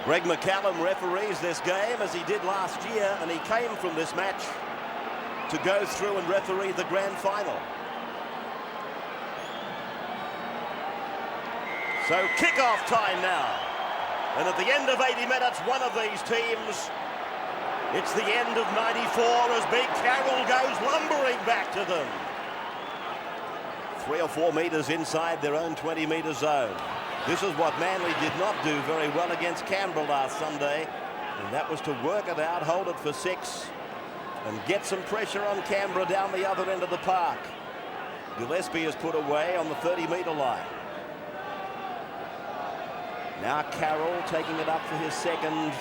Greg McCallum referees this game as he did last year, and he came from this match to go through and referee the grand final. So kick-off time now. And at the end of 80 minutes, one of these teams, it's the end of 94 as Big Carroll goes lumbering back to them. 3 or 4 metres inside their own 20-metre zone. This is what Manly did not do very well against Canberra last Sunday, and that was to work it out, hold it for 6, and get some pressure on Canberra down the other end of the park. Gillespie is put away on the 30-metre line. Now Carroll taking it up for his second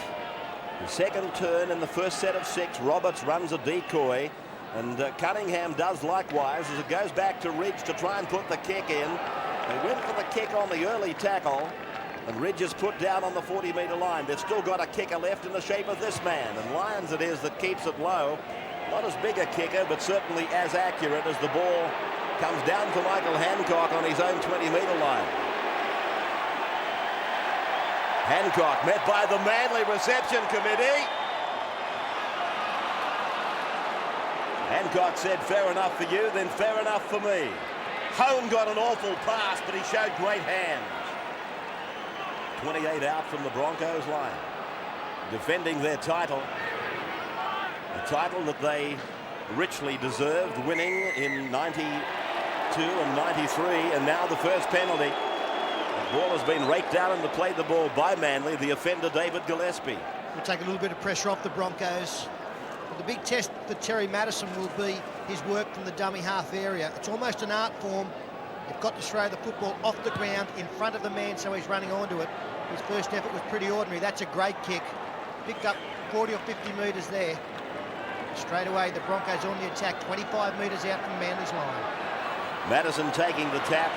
turn in the first set of 6. Roberts runs a decoy, and Cunningham does likewise as it goes back to Ridge to try and put the kick in. They went for the kick on the early tackle, and Ridge is put down on the 40-metre line. They've still got a kicker left in the shape of this man, and Lyons it is that keeps it low. Not as big a kicker, but certainly as accurate as the ball comes down for Michael Hancock on his own 20-metre line. Hancock met by the Manly reception committee. Hancock said, fair enough for you, then fair enough for me. Hone got an awful pass, but he showed great hands. 28 out from the Broncos line, defending their title. A title that they richly deserved, winning in 92 and 93, and now the first penalty. The ball has been raked down and to play the ball by Manly, the offender David Gillespie. Will take a little bit of pressure off the Broncos. But the big test for Terry Madison will be his work from the dummy half area. It's almost an art form. You've got to throw the football off the ground in front of the man so he's running onto it. His first effort was pretty ordinary. That's a great kick. Picked up 40 or 50 metres there. Straight away, the Broncos on the attack, 25 metres out from Manly's line. Madison taking the tap.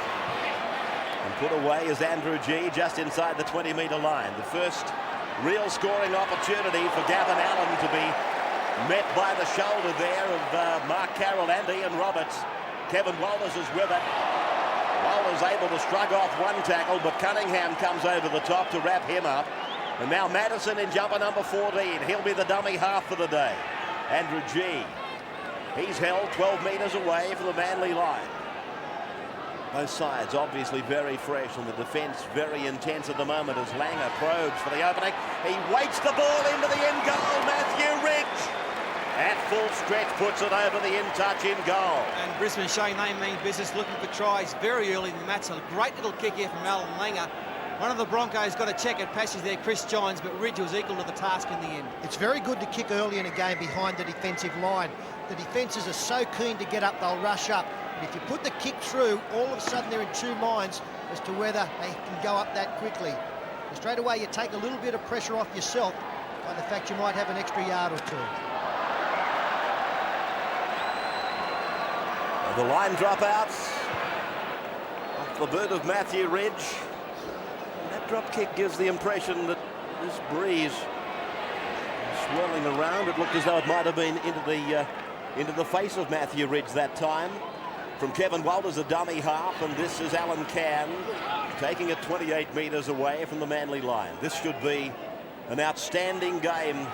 And put away is Andrew G just inside the 20-metre line. The first real scoring opportunity for Gavin Allen to be met by the shoulder there of Mark Carroll and Ian Roberts. Kevin Walters is with it. Walters able to shrug off one tackle, but Cunningham comes over the top to wrap him up. And now Madison in jumper number 14. He'll be the dummy half for the day. Andrew G. He's held 12 metres away from the Manly line. Both sides obviously very fresh, and the defence very intense at the moment as Langer probes for the opening. He waits the ball into the end goal. Matthew Ridge at full stretch puts it over the in-touch in goal. And Brisbane showing they mean business, looking for tries very early in the match. A great little kick here from Alan Langer. One of the Broncos got a checkered passage there, Chris Johns, but Ridge was equal to the task in the end. It's very good to kick early in a game behind the defensive line. The defences are so keen to get up, they'll rush up. If you put the kick through, all of a sudden they're in two minds as to whether they can go up that quickly. And straight away you take a little bit of pressure off yourself by the fact you might have an extra yard or two. The line dropouts off the boot of Matthew Ridge. And that drop kick gives the impression that this breeze is swirling around. It looked as though it might have been into the face of Matthew Ridge that time. From Kevin Walters, a dummy half, and this is Alan Cann taking it 28 metres away from the Manly line. This should be an outstanding game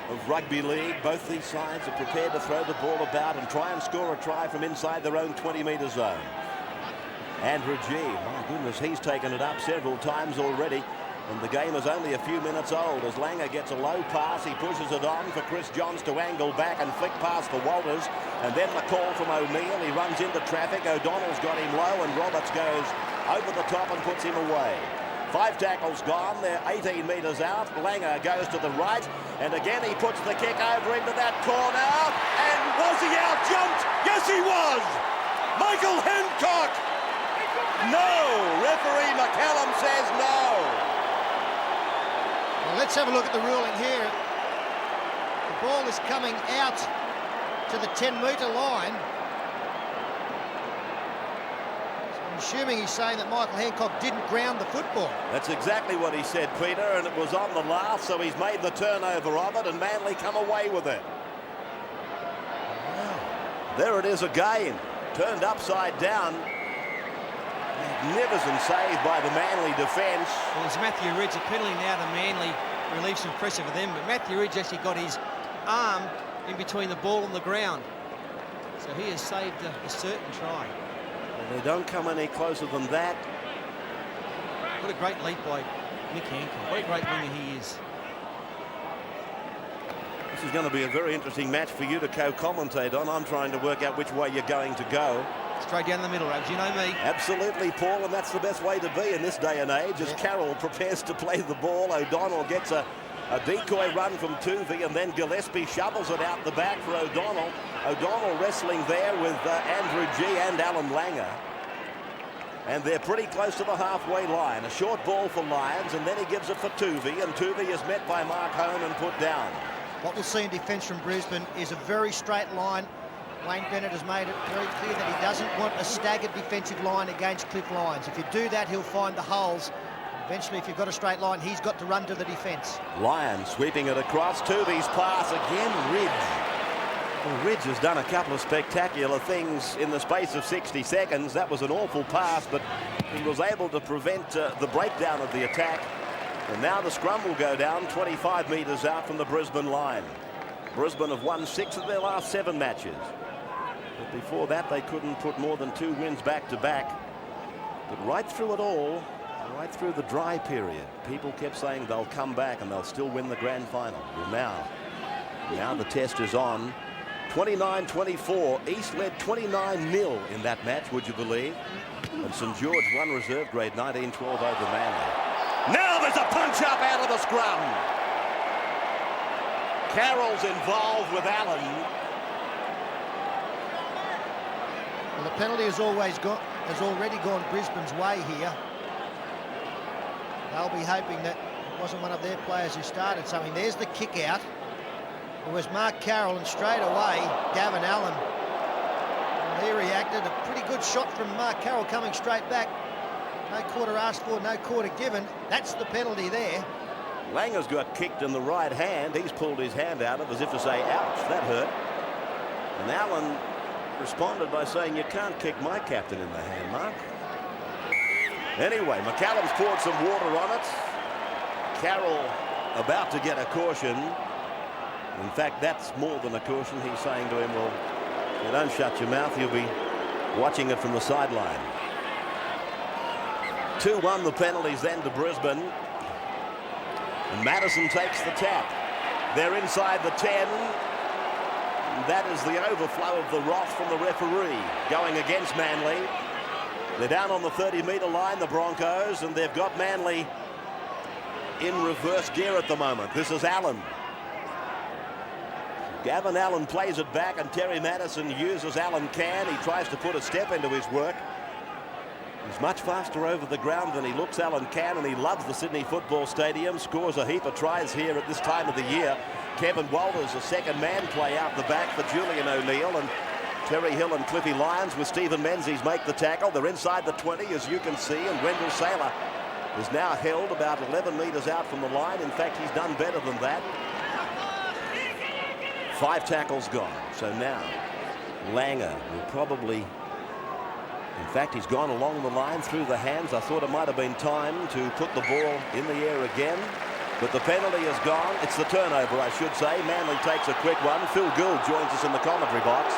of rugby league. Both these sides are prepared to throw the ball about and try and score a try from inside their own 20-metre zone. Andrew G, my goodness, he's taken it up several times already. And the game is only a few minutes old as Langer gets a low pass. He pushes it on for Chris Johns to angle back and flick pass for Walters. And then the call from O'Neill. He runs into traffic. O'Donnell's got him low and Roberts goes over the top and puts him away. 5 tackles gone. They're 18 metres out. Langer goes to the right. And again he puts the kick over into that corner. And was he out-jumped? Yes, he was! Michael Hancock! No! Referee McCallum says no. Well, let's have a look at the ruling here. The ball is coming out to the 10-metre line. So I'm assuming he's saying that Michael Hancock didn't ground the football. That's exactly what he said, Peter, and it was on the last, so he's made the turnover of it, and Manly come away with it. Wow. There it is again, turned upside down. Magnificent save by the Manly defence. Well, it's Matthew Ridge. A penalty now to Manly relieves some pressure for them, but Matthew Ridge actually got his arm in between the ball and the ground. So he has saved a certain try. Well, they don't come any closer than that. What a great leap by Nick Hancock. What a great winger he is. This is going to be a very interesting match for you to co-commentate on. I'm trying to work out which way you're going to go. Straight down the middle, Rabs, you know me. Absolutely, Paul, and that's the best way to be in this day and age. As Carroll prepares to play the ball, O'Donnell gets a decoy run from Tuvey, and then Gillespie shovels it out the back for O'Donnell. O'Donnell wrestling there with Andrew G and Alan Langer. And they're pretty close to the halfway line. A short ball for Lions, and then he gives it for Tuvey, and Tuvey is met by Mark Hone and put down. What we'll see in defence from Brisbane is a very straight line. Wayne Bennett has made it very clear that he doesn't want a staggered defensive line against Cliff Lyons. If you do that, he'll find the holes. Eventually, if you've got a straight line, he's got to run to the defence. Lyons sweeping it across. Tuvey's pass again, Ridge. Well, Ridge has done a couple of spectacular things in the space of 60 seconds. That was an awful pass, but he was able to prevent the breakdown of the attack. And now the scrum will go down 25 metres out from the Brisbane line. Brisbane have won 6 of their last 7 matches. But before that, they couldn't put more than 2 wins back to back. But right through it all, right through the dry period, people kept saying they'll come back and they'll still win the grand final. Well, now the test is on. 29-24. East led 29-0 in that match, would you believe? And St George won reserve grade 19-12 over Manly. Now there's a punch up out of the scrum. Carroll's involved with Allen. Well, the penalty has already gone Brisbane's way here. They'll be hoping that it wasn't one of their players who started something. There's the kick out. It was Mark Carroll, and straight away Gavin Allen. And he reacted. A pretty good shot from Mark Carroll coming straight back. No quarter asked for, no quarter given. That's the penalty there. Langer's got kicked in the right hand. He's pulled his hand out of as if to say, ouch, that hurt. And Allen responded by saying, you can't kick my captain in the hand, Mark. Anyway, McCallum's poured some water on it. Carroll about to get a caution. In fact, that's more than a caution. He's saying to him, well, you don't shut your mouth, you'll be watching it from the sideline. 2-1 the penalties then to Brisbane. And Madison takes the tap. They're inside the 10. And that is the overflow of the wrath from the referee going against Manly. They're down on the 30-metre line, the Broncos, and they've got Manly in reverse gear at the moment. This is Allen. Gavin Allen plays it back, and Terry Madison uses Alan Can. He tries to put a step into his work. He's much faster over the ground than he looks, Alan Can, and he loves the Sydney Football Stadium. Scores a heap of tries here at this time of the year. Kevin Walters, a second man play out the back for Julian O'Neill, and Terry Hill and Cliffy Lyons with Stephen Menzies make the tackle. They're inside the 20, as you can see, and Wendell Saylor is now held about 11 metres out from the line. In fact, he's done better than that. 5 tackles gone. So now Langer will probably, in fact, he's gone along the line through the hands. I thought it might have been time to put the ball in the air again, but the penalty is gone. It's the turnover, I should say. Manly takes a quick one. Phil Gould joins us in the commentary box.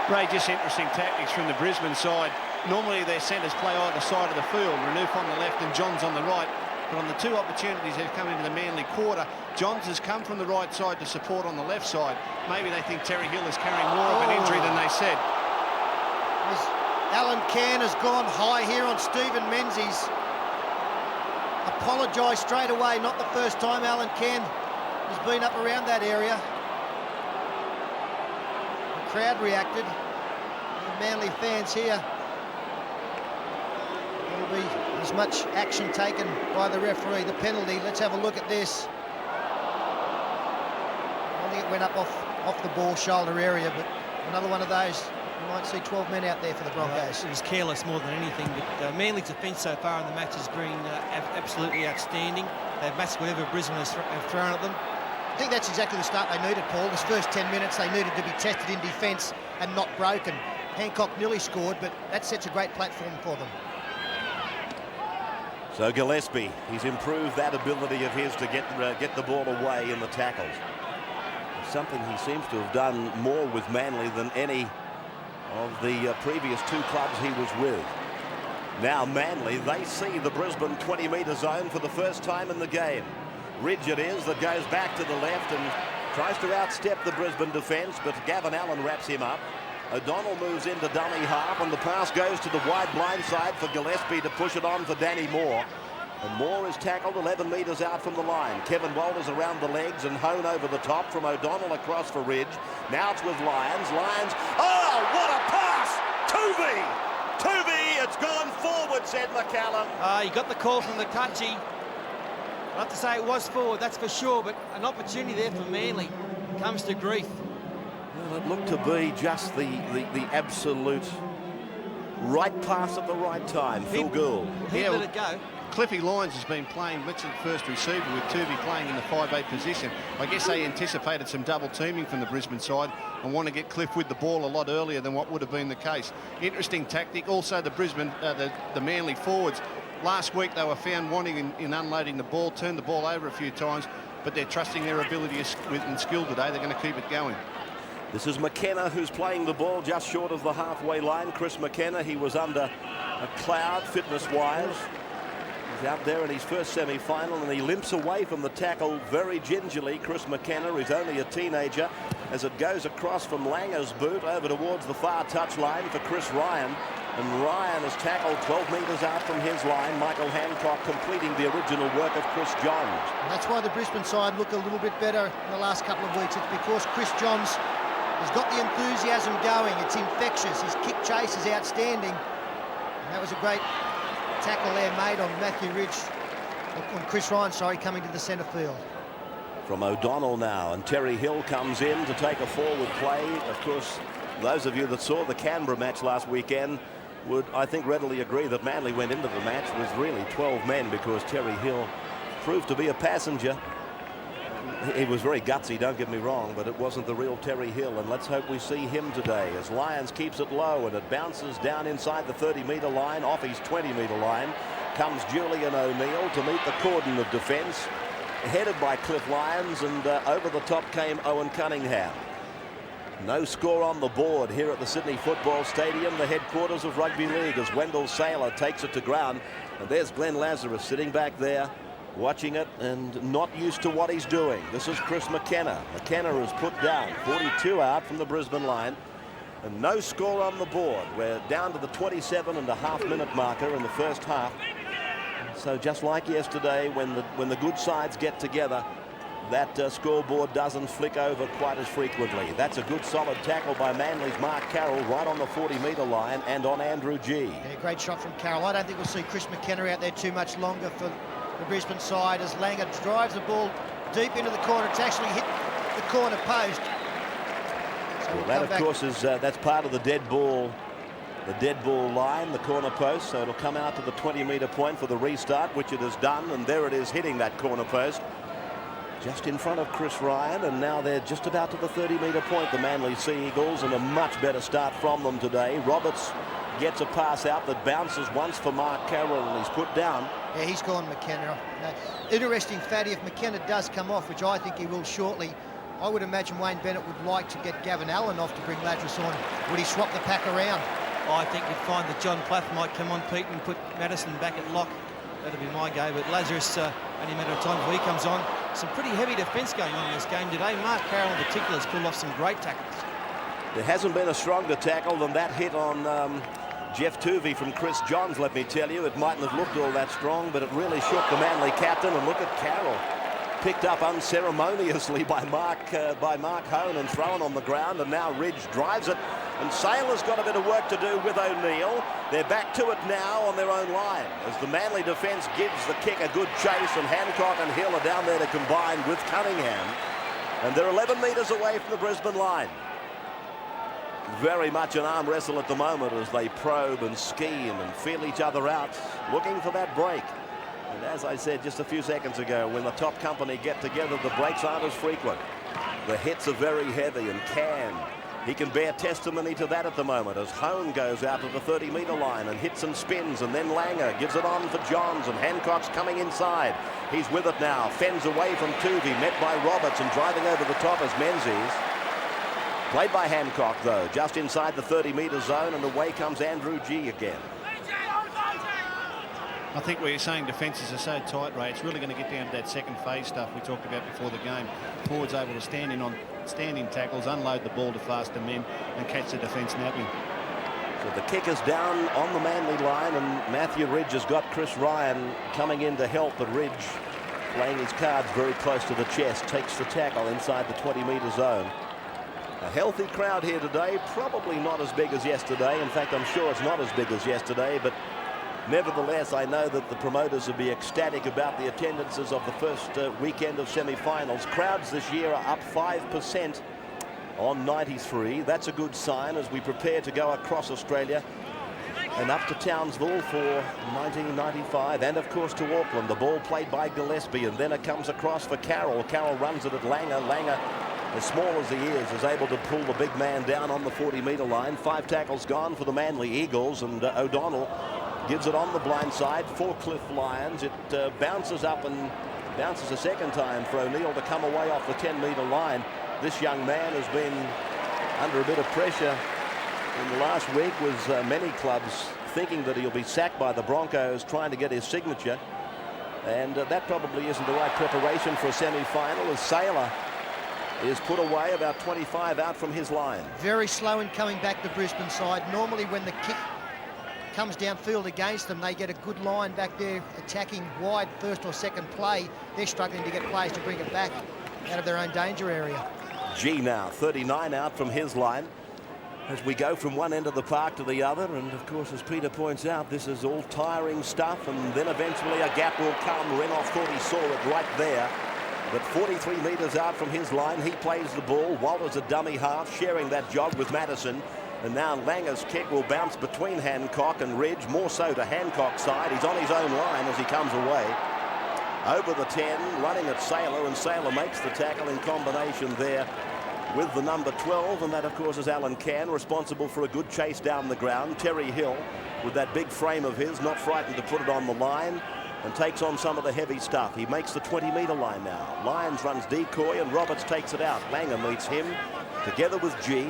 Ray, just interesting tactics from the Brisbane side. Normally their centres play either side of the field. Renouf on the left and Johns on the right. But on the 2 opportunities that have come into the Manly quarter, Johns has come from the right side to support on the left side. Maybe they think Terry Hill is carrying more of an injury than they said. Alan Can has gone high here on Stephen Menzies. Apologised straight away. Not the first time Alan Can has been up around that area. The crowd reacted. The Manly fans here. There'll be as much action taken by the referee. The penalty, let's have a look at this. I think it went up off the ball shoulder area, but another one of those. You might see 12 men out there for the Broncos. It was careless more than anything, but Manly's defence so far in the match has been absolutely outstanding. They've matched whatever Brisbane has thrown at them. I think that's exactly the start they needed, Paul. This first 10 minutes they needed to be tested in defence and not broken. Hancock nearly scored, but that sets a great platform for them. So Gillespie, he's improved that ability of his to get the ball away in the tackles. Something he seems to have done more with Manly than any of the previous two clubs he was with. Now Manly, they see the Brisbane 20-metre zone for the first time in the game. Ridge it is that goes back to the left and tries to outstep the Brisbane defence, but Gavin Allen wraps him up. O'Donnell moves into dummy half, and the pass goes to the wide blind side for Gillespie to push it on for Danny Moore. And Moore is tackled 11 metres out from the line. Kevin Walters around the legs and Hone over the top from O'Donnell across for Ridge. Now it's with Lyons. Lyons, oh, what a pass! Tuvey, it's gone forward, said McCallum. He got the call from the touchy. I'd have to say it was forward, that's for sure, but an opportunity there for Manly comes to grief. Well, it looked to be just the absolute right pass at the right time. Phil Gould. He let it go. Cliffy Lyons has been playing Mitchell first receiver with Tuvey playing in the 5'8" position. I guess they anticipated some double teaming from the Brisbane side and want to get Cliff with the ball a lot earlier than what would have been the case. Interesting tactic. Also the Brisbane, the Manly forwards. Last week they were found wanting in unloading the ball, turned the ball over a few times, but they're trusting their ability and skill today. They're going to keep it going. This is McKenna who's playing the ball just short of the halfway line. Chris McKenna, he was under a cloud fitness-wise. He's out there in his first semi-final and he limps away from the tackle very gingerly. Chris McKenna is only a teenager as it goes across from Langer's boot over towards the far touchline for Chris Ryan. And Ryan is tackled 12 metres out from his line. Michael Hancock completing the original work of Chris Johns. And that's why the Brisbane side look a little bit better in the last couple of weeks. It's because Chris Johns has got the enthusiasm going. It's infectious. His kick chase is outstanding. And that was a great tackle there made on Matthew Ridge, on Chris Ryan, sorry, coming to the centre field. From O'Donnell now, and Terry Hill comes in to take a forward play. Of course, those of you that saw the Canberra match last weekend would, I think, readily agree that Manly went into the match with really 12 men because Terry Hill proved to be a passenger. He was very gutsy, don't get me wrong, but it wasn't the real Terry Hill, and let's hope we see him today as Lyons keeps it low and it bounces down inside the 30-metre line, off his 20-metre line. Comes Julian O'Neill to meet the cordon of defence, headed by Cliff Lyons, and over the top came Owen Cunningham. No score on the board here at the Sydney Football Stadium, the headquarters of Rugby League, as Wendell Saylor takes it to ground. And there's Glenn Lazarus sitting back there, watching it and not used to what he's doing. This is Chris McKenna. McKenna is put down, 42 out from the Brisbane line. And no score on the board. We're down to the 27.5-minute marker in the first half. So just like yesterday, when the good sides get together, that scoreboard doesn't flick over quite as frequently. That's a good solid tackle by Manly's Mark Carroll right on the 40-metre line and on Andrew G. Yeah, great shot from Carroll. I don't think we'll see Chris McKenna out there too much longer for the Brisbane side as Langer drives the ball deep into the corner. It's actually hit the corner post. So well, that, of course, is that's part of the dead ball line, the corner post. So it'll come out to the 20-metre point for the restart, which it has done. And there it is, hitting that corner post. Just in front of Chris Ryan, and now they're just about to the 30-metre point, the Manly Sea Eagles, and a much better start from them today. Roberts gets a pass out that bounces once for Mark Carroll, and he's put down. Yeah, he's gone McKenna. Interesting, Fatty, if McKenna does come off, which I think he will shortly, I would imagine Wayne Bennett would like to get Gavin Allen off to bring Lazarus on. Would he swap the pack around? I think you'd find that John Plath might come on, Pete, and put Madison back at lock. That'd be my go, but Lazarus, only a matter of time before he comes on. Some pretty heavy defence going on in this game today. Mark Carroll in particular has pulled off some great tackles. There hasn't been a stronger tackle than that hit on Jeff Tuvey from Chris Johns, let me tell you. It mightn't have looked all that strong, but it really shook the Manly captain. And look at Carroll, picked up unceremoniously by Mark Hone and thrown on the ground, and now Ridge drives it. And Saylor's got a bit of work to do with O'Neill. They're back to it now on their own line as the Manly defence gives the kick a good chase, and Hancock and Hill are down there to combine with Cunningham. And they're 11 metres away from the Brisbane line. Very much an arm wrestle at the moment as they probe and scheme and feel each other out, looking for that break. And as I said just a few seconds ago, when the top company get together, the breaks aren't as frequent. The hits are very heavy, and He can bear testimony to that at the moment as Hone goes out to the 30-metre line and hits and spins, and then Langer gives it on for Johns, and Hancock's coming inside. He's with it now, fends away from Tuvey, met by Roberts, and driving over the top is Menzies. Played by Hancock, though, just inside the 30-metre zone, and away comes Andrew G again. I think where you're saying defences are so tight, Ray, it's really going to get down to that second phase stuff we talked about before the game. Forwards able to stand in tackles, unload the ball to faster men, and catch the defence napping. So the kick is down on the Manly line, and Matthew Ridge has got Chris Ryan coming in to help, but Ridge, playing his cards very close to the chest, takes the tackle inside the 20-metre zone. A healthy crowd here today, probably not as big as yesterday. In fact, I'm sure it's not as big as yesterday, but nevertheless, I know that the promoters will be ecstatic about the attendances of the first weekend of semi-finals. Crowds this year are up 5% on 93. That's a good sign as we prepare to go across Australia and up to Townsville for 1995, and of course to Auckland. The ball played by Gillespie, and then it comes across for Carroll. Carroll runs it at Langer. Langer, as small as he is able to pull the big man down on the 40-metre line. 5 tackles gone for the Manly Eagles, and O'Donnell gives it on the blind side for Cliff Lyons. It bounces up and bounces a second time for O'Neill to come away off the 10-metre line. This young man has been under a bit of pressure in the last week, with many clubs thinking that he'll be sacked by the Broncos trying to get his signature, and that probably isn't the right preparation for a semi-final, as Saylor is put away about 25 out from his line. Very slow in coming back the Brisbane side. Normally when the kick comes downfield against them, they get a good line back there attacking wide first or second play. They're struggling to get players to bring it back out of their own danger area. G now 39 out from his line as we go from one end of the park to the other, and of course, as Peter points out, this is all tiring stuff, and then eventually a gap will come. Renoff thought he saw it right there, but 43 metres out from his line, he plays the ball. Walter's a dummy half, sharing that job with Madison. And now Langer's kick will bounce between Hancock and Ridge, more so to Hancock's side. He's on his own line as he comes away. Over the 10, running at Saylor, and Saylor makes the tackle in combination there with the number 12, and that of course is Alan Cann, responsible for a good chase down the ground. Terry Hill, with that big frame of his, not frightened to put it on the line, and takes on some of the heavy stuff. He makes the 20-metre line now. Lyons runs decoy, and Roberts takes it out. Langer meets him together with G.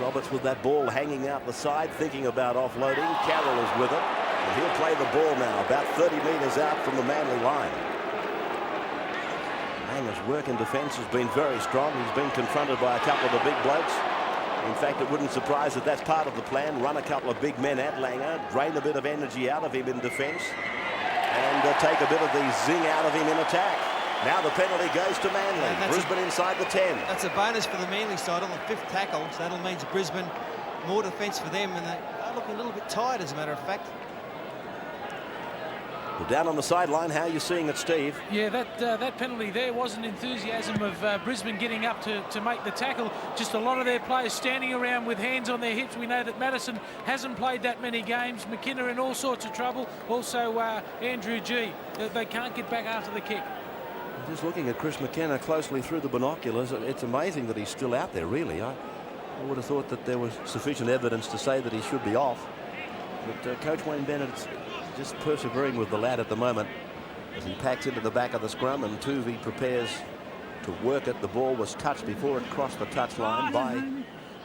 Roberts with that ball hanging out the side, thinking about offloading. Carroll is with it, and he'll play the ball now about 30 metres out from the Manly line. Langer's work in defence has been very strong. He's been confronted by a couple of the big blokes. In fact, it wouldn't surprise that that's part of the plan. Run a couple of big men at Langer, drain a bit of energy out of him in defence, and take a bit of the zing out of him in attack. Now the penalty goes to Manly. Brisbane inside the 10. That's a bonus for the Manly side on the 5th tackle, so that'll mean Brisbane more defence for them, and they are looking a little bit tired, as a matter of fact. Well, down on the sideline, how are you seeing it, Steve? Yeah, that penalty there wasn't enthusiasm of Brisbane getting up to make the tackle. Just a lot of their players standing around with hands on their hips. We know that Madison hasn't played that many games. McKenna in all sorts of trouble. Also Andrew G. They can't get back after the kick. Just looking at Chris McKenna closely through the binoculars, it's amazing that he's still out there, really. I would have thought that there was sufficient evidence to say that he should be off. But Coach Wayne Bennett's just persevering with the lad at the moment as he packs into the back of the scrum, and Tuvey prepares to work it. The ball was touched before it crossed the touchline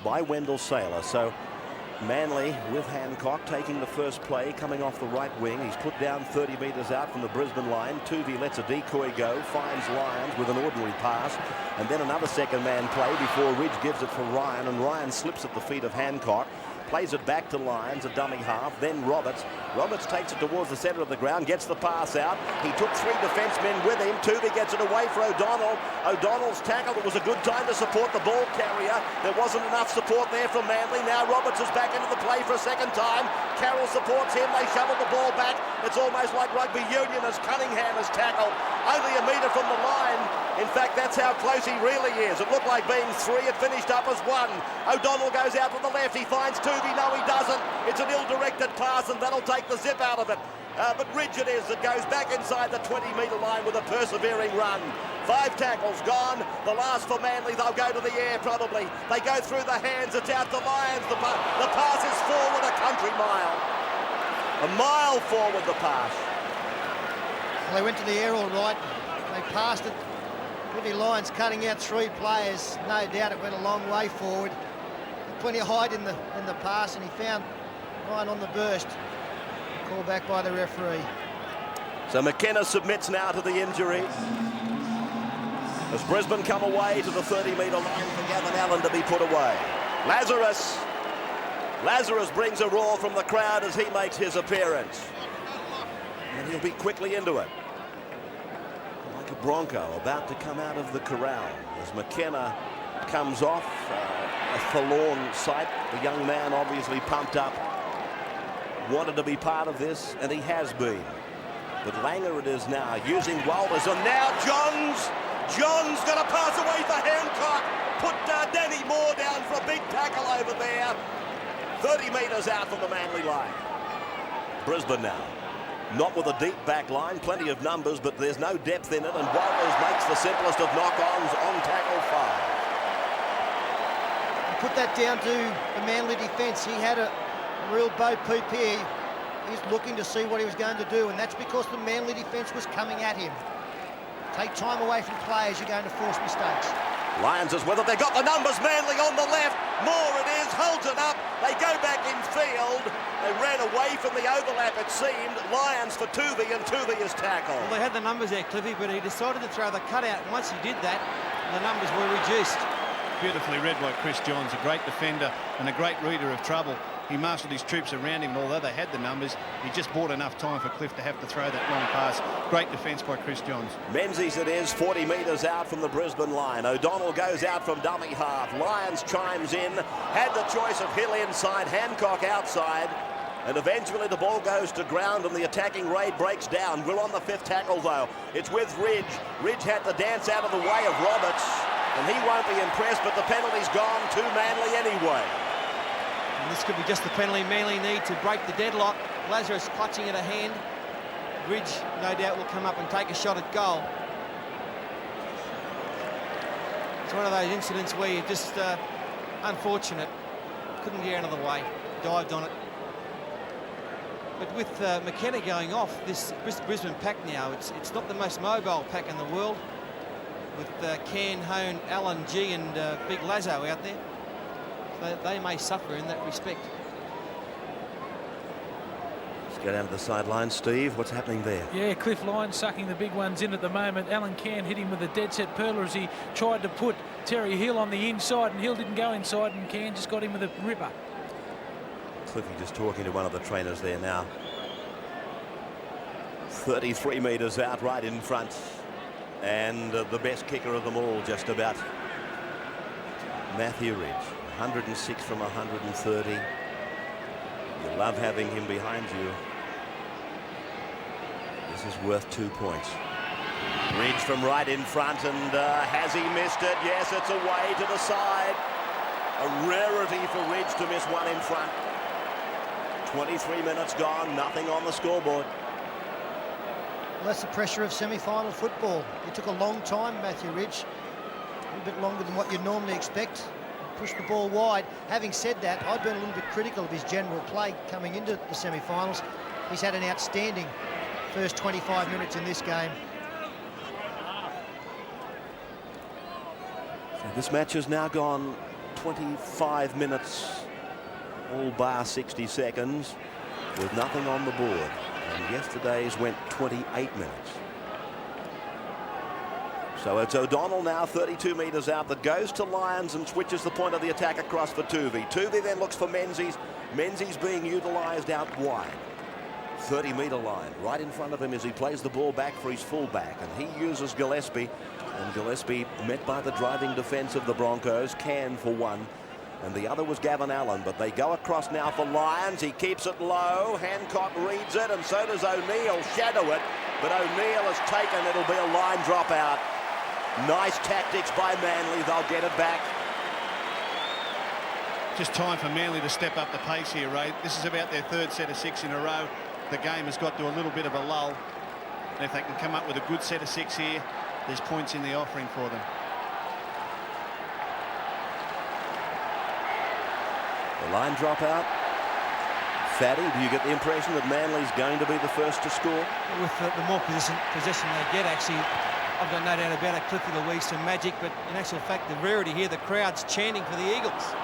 by Wendell Saylor. So Manly with Hancock taking the first play, coming off the right wing. He's put down 30 metres out from the Brisbane line. Tuvey lets a decoy go, finds Lyons with an ordinary pass, and then another second man play before Ridge gives it for Ryan, and Ryan slips at the feet of Hancock. Plays it back to Lyons, a dummy half, then Roberts. Roberts takes it towards the centre of the ground, gets the pass out. He took 3 defencemen with him. Tuvey gets it away for O'Donnell. O'Donnell's tackle. It was a good time to support the ball carrier. There wasn't enough support there from Manly. Now Roberts is back into the play for a second time. Carroll supports him. They shovel the ball back. It's almost like rugby union as Cunningham is tackled. Only a metre from the line. In fact, that's how close he really is. It looked like being 3. It finished up as 1. O'Donnell goes out to the left. He finds Tuvey. No, he doesn't. It's an ill-directed pass, and that'll take the zip out of it. But Ridge it is that goes back inside the 20-metre line with a persevering run. 5 tackles gone. The last for Manly. They'll go to the air probably. They go through the hands. It's out to Lyons. The pass is forward a country mile. A mile forward the pass. Well, they went to the air all right. They passed it. Cliffy Lyons cutting out 3 players. No doubt it went a long way forward. Plenty of height in the pass, and he found Ryan on the burst. Call back by the referee. So McKenna submits now to the injury. As Brisbane come away to the 30-metre line for Gavin Allen to be put away. Lazarus brings a roar from the crowd as he makes his appearance. And he'll be quickly into it. Like a Bronco about to come out of the corral as McKenna comes off. A forlorn sight. The young man obviously pumped up. Wanted to be part of this, and he has been. But Langer it is now, using Walters, and now John's going to pass away for Hancock. Put Danny Moore down for a big tackle over there. 30 metres out from the Manly line. Brisbane now. Not with a deep back line, plenty of numbers, but there's no depth in it, and Walters makes the simplest of knock-ons on tackle 5. Put that down to the Manly defence. He had a real Bo Peep here. He's looking to see what he was going to do, and that's because the Manly defence was coming at him. Take time away from players, you're going to force mistakes. Lyons is with it. They got the numbers. Manly on the left. Moore it is. Holds it up. They go back in field. They ran away from the overlap, it seemed. Lyons for Tuvey, and Tuvey is tackled. Well, they had the numbers there, Cliffy, but he decided to throw the cutout, and once he did that, the numbers were reduced. Beautifully read by Chris Johns, a great defender and a great reader of trouble. He marshaled his troops around him, and although they had the numbers, he just bought enough time for Cliff to have to throw that long pass. Great defence by Chris Johns. Menzies it is, 40 metres out from the Brisbane line. O'Donnell goes out from dummy half. Lyons chimes in. Had the choice of Hill inside, Hancock outside. And eventually the ball goes to ground and the attacking raid breaks down. We're on the 5th tackle though. It's with Ridge. Ridge had to dance out of the way of Roberts. And he won't be impressed, but the penalty's gone to Manly anyway. And this could be just the penalty Manly need to break the deadlock. Lazarus clutching at a hand. Ridge, no doubt, will come up and take a shot at goal. It's one of those incidents where you're just unfortunate. Couldn't get out of the way. Dived on it. But with McKenna going off, this Brisbane pack now, it's not the most mobile pack in the world. With Can, Hone, Allen, G and Big Lazo out there. They may suffer in that respect. Let's go down to the sideline, Steve. What's happening there? Yeah, Cliff Lyons sucking the big ones in at the moment. Alan Can hit him with a dead set perler as he tried to put Terry Hill on the inside, and Hill didn't go inside, and Can just got him with a ripper. Cliffy just talking to one of the trainers there now. 33 metres out right in front. And the best kicker of them all, just about. Matthew Ridge, 106 from 130. You love having him behind you. This is worth 2 points. Ridge from right in front, and has he missed it? Yes, it's away to the side. A rarity for Ridge to miss one in front. 23 minutes gone, nothing on the scoreboard. Well, that's the pressure of semi-final football. It took a long time, Matthew Ridge. A little bit longer than what you'd normally expect. Pushed the ball wide. Having said that, I've been a little bit critical of his general play coming into the semi-finals. He's had an outstanding first 25 minutes in this game. So this match has now gone 25 minutes, all bar 60 seconds, with nothing on the board. And yesterday's went 28 minutes. So it's O'Donnell now, 32 metres out, that goes to Lyons and switches the point of the attack across for Tuvey. Tuvey then looks for Menzies. Menzies being utilised out wide. 30-metre line right in front of him as he plays the ball back for his fullback. And he uses Gillespie. And Gillespie met by the driving defence of the Broncos. Can for one. And the other was Gavin Allen, but they go across now for Lyons. He keeps it low. Hancock reads it, and so does O'Neill shadow it. But O'Neill has taken, it'll be a line drop out. Nice tactics by Manly. They'll get it back. Just time for Manly to step up the pace here, Ray. This is about their 3rd set of 6 in a row. the game has got to a little bit of a lull. And if they can come up with a good set of 6 here, there's points in the offering for them. The line drop out. Fatty, do you get the impression that Manly's going to be the first to score? With the more possession they get, actually, I've got no doubt about it. Cliffy will weave some magic, but in actual fact, the rarity here, the crowd's chanting for the Eagles.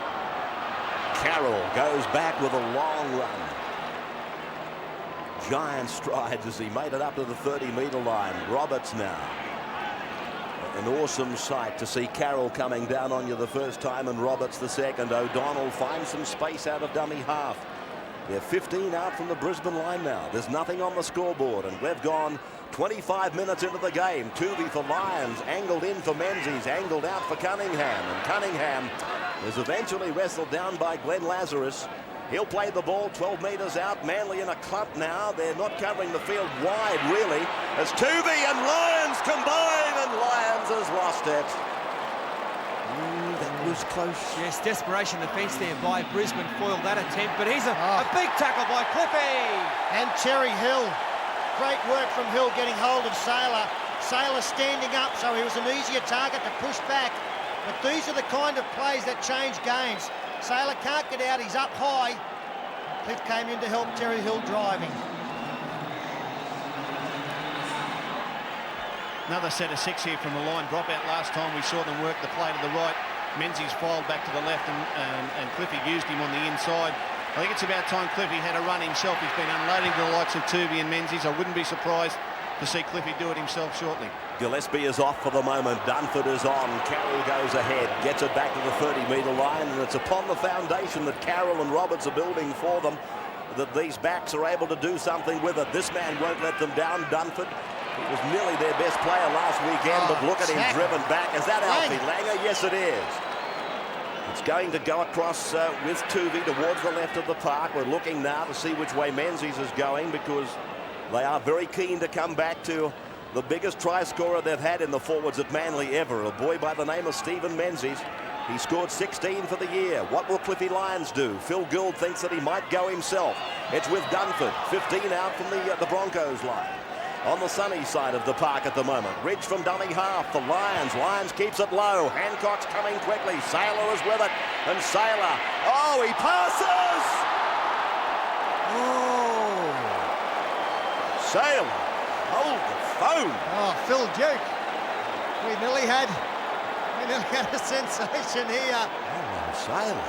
Carroll goes back with a long run. Giant strides as he made it up to the 30-metre line. Roberts now. An awesome sight to see Carroll coming down on you the first time and Roberts the second. O'Donnell finds some space out of dummy half. They're 15 out from the Brisbane line now. There's nothing on the scoreboard, and we've gone 25 minutes into the game. Tuvey for Lions, angled in for Menzies, angled out for Cunningham, and Cunningham is eventually wrestled down by Glenn Lazarus. He'll play the ball 12 metres out. Manly in a clump now. They're not covering the field wide, really, as Tuvey and Lions combine, and Lions has lost it. That was close. Yes, desperation defence there by Brisbane foiled that attempt, but here's a big tackle by Cliffy. And Terry Hill. Great work from Hill getting hold of Sailor. Sailor standing up, so he was an easier target to push back. But these are the kind of plays that change games. Sailor can't get out, he's up high. Cliff came in to help Terry Hill driving. Another set of 6 here from the line drop out. Last time we saw them work the play to the right. Menzies filed back to the left and Cliffy used him on the inside. I think it's about time Cliffy had a run himself. He's been unloading to the likes of Tuvey and Menzies. I wouldn't be surprised to see Cliffy do it himself shortly. Gillespie is off for the moment. Dunford is on. Carroll goes ahead, gets it back to the 30-metre line, and it's upon the foundation that Carroll and Roberts are building for them that these backs are able to do something with it. This man won't let them down, Dunford. He was nearly their best player last weekend, but look at him driven back. Is that Alfie Langer? Yes, it is. It's going to go across with Tuvey towards the left of the park. We're looking now to see which way Menzies is going, because they are very keen to come back to the biggest try scorer they've had in the forwards at Manly ever, a boy by the name of Stephen Menzies. He scored 16 for the year. What will Cliffy Lions do? Phil Gould thinks that he might go himself. It's with Dunford, 15 out from the Broncos line. On the sunny side of the park at the moment. Ridge from dummy half for Lions. Lions keeps it low. Hancock's coming quickly. Sailor is with it. And Sailor. Oh, he passes! Oh. Sailor. Hold the phone. Oh, Phil Duke. We nearly had a sensation here. Oh, Sailor.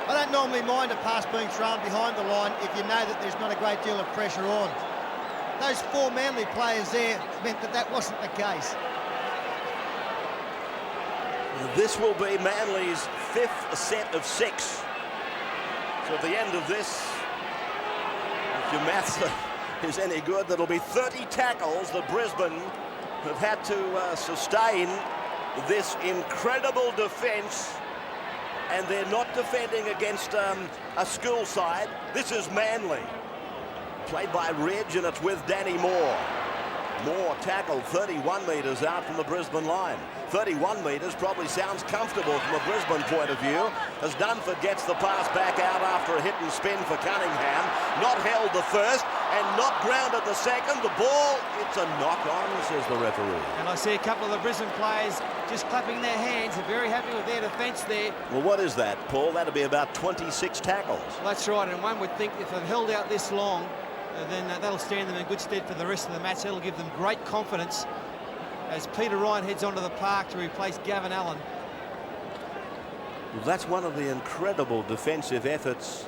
I don't normally mind a pass being thrown behind the line if you know that there's not a great deal of pressure on. Those 4 Manly players there meant that that wasn't the case. This will be Manly's 5th set of 6. So at the end of this, if your maths is any good, that'll be 30 tackles that Brisbane have had to sustain this incredible defence. And they're not defending against a school side. This is Manly. Played by Ridge, and it's with Danny Moore. Moore tackled 31 metres out from the Brisbane line. 31 metres probably sounds comfortable from a Brisbane point of view, as Dunford gets the pass back out after a hit and spin for Cunningham. Not held the first and not grounded the second. The ball, it's a knock-on, says the referee. And I see a couple of the Brisbane players just clapping their hands. They're very happy with their defence there. Well, what is that, Paul? That'll be about 26 tackles. Well, that's right, and one would think if they've held out this long, then that'll stand them in good stead for the rest of the match. That'll give them great confidence as Peter Ryan heads onto the park to replace Gavin Allen. Well, that's one of the incredible defensive efforts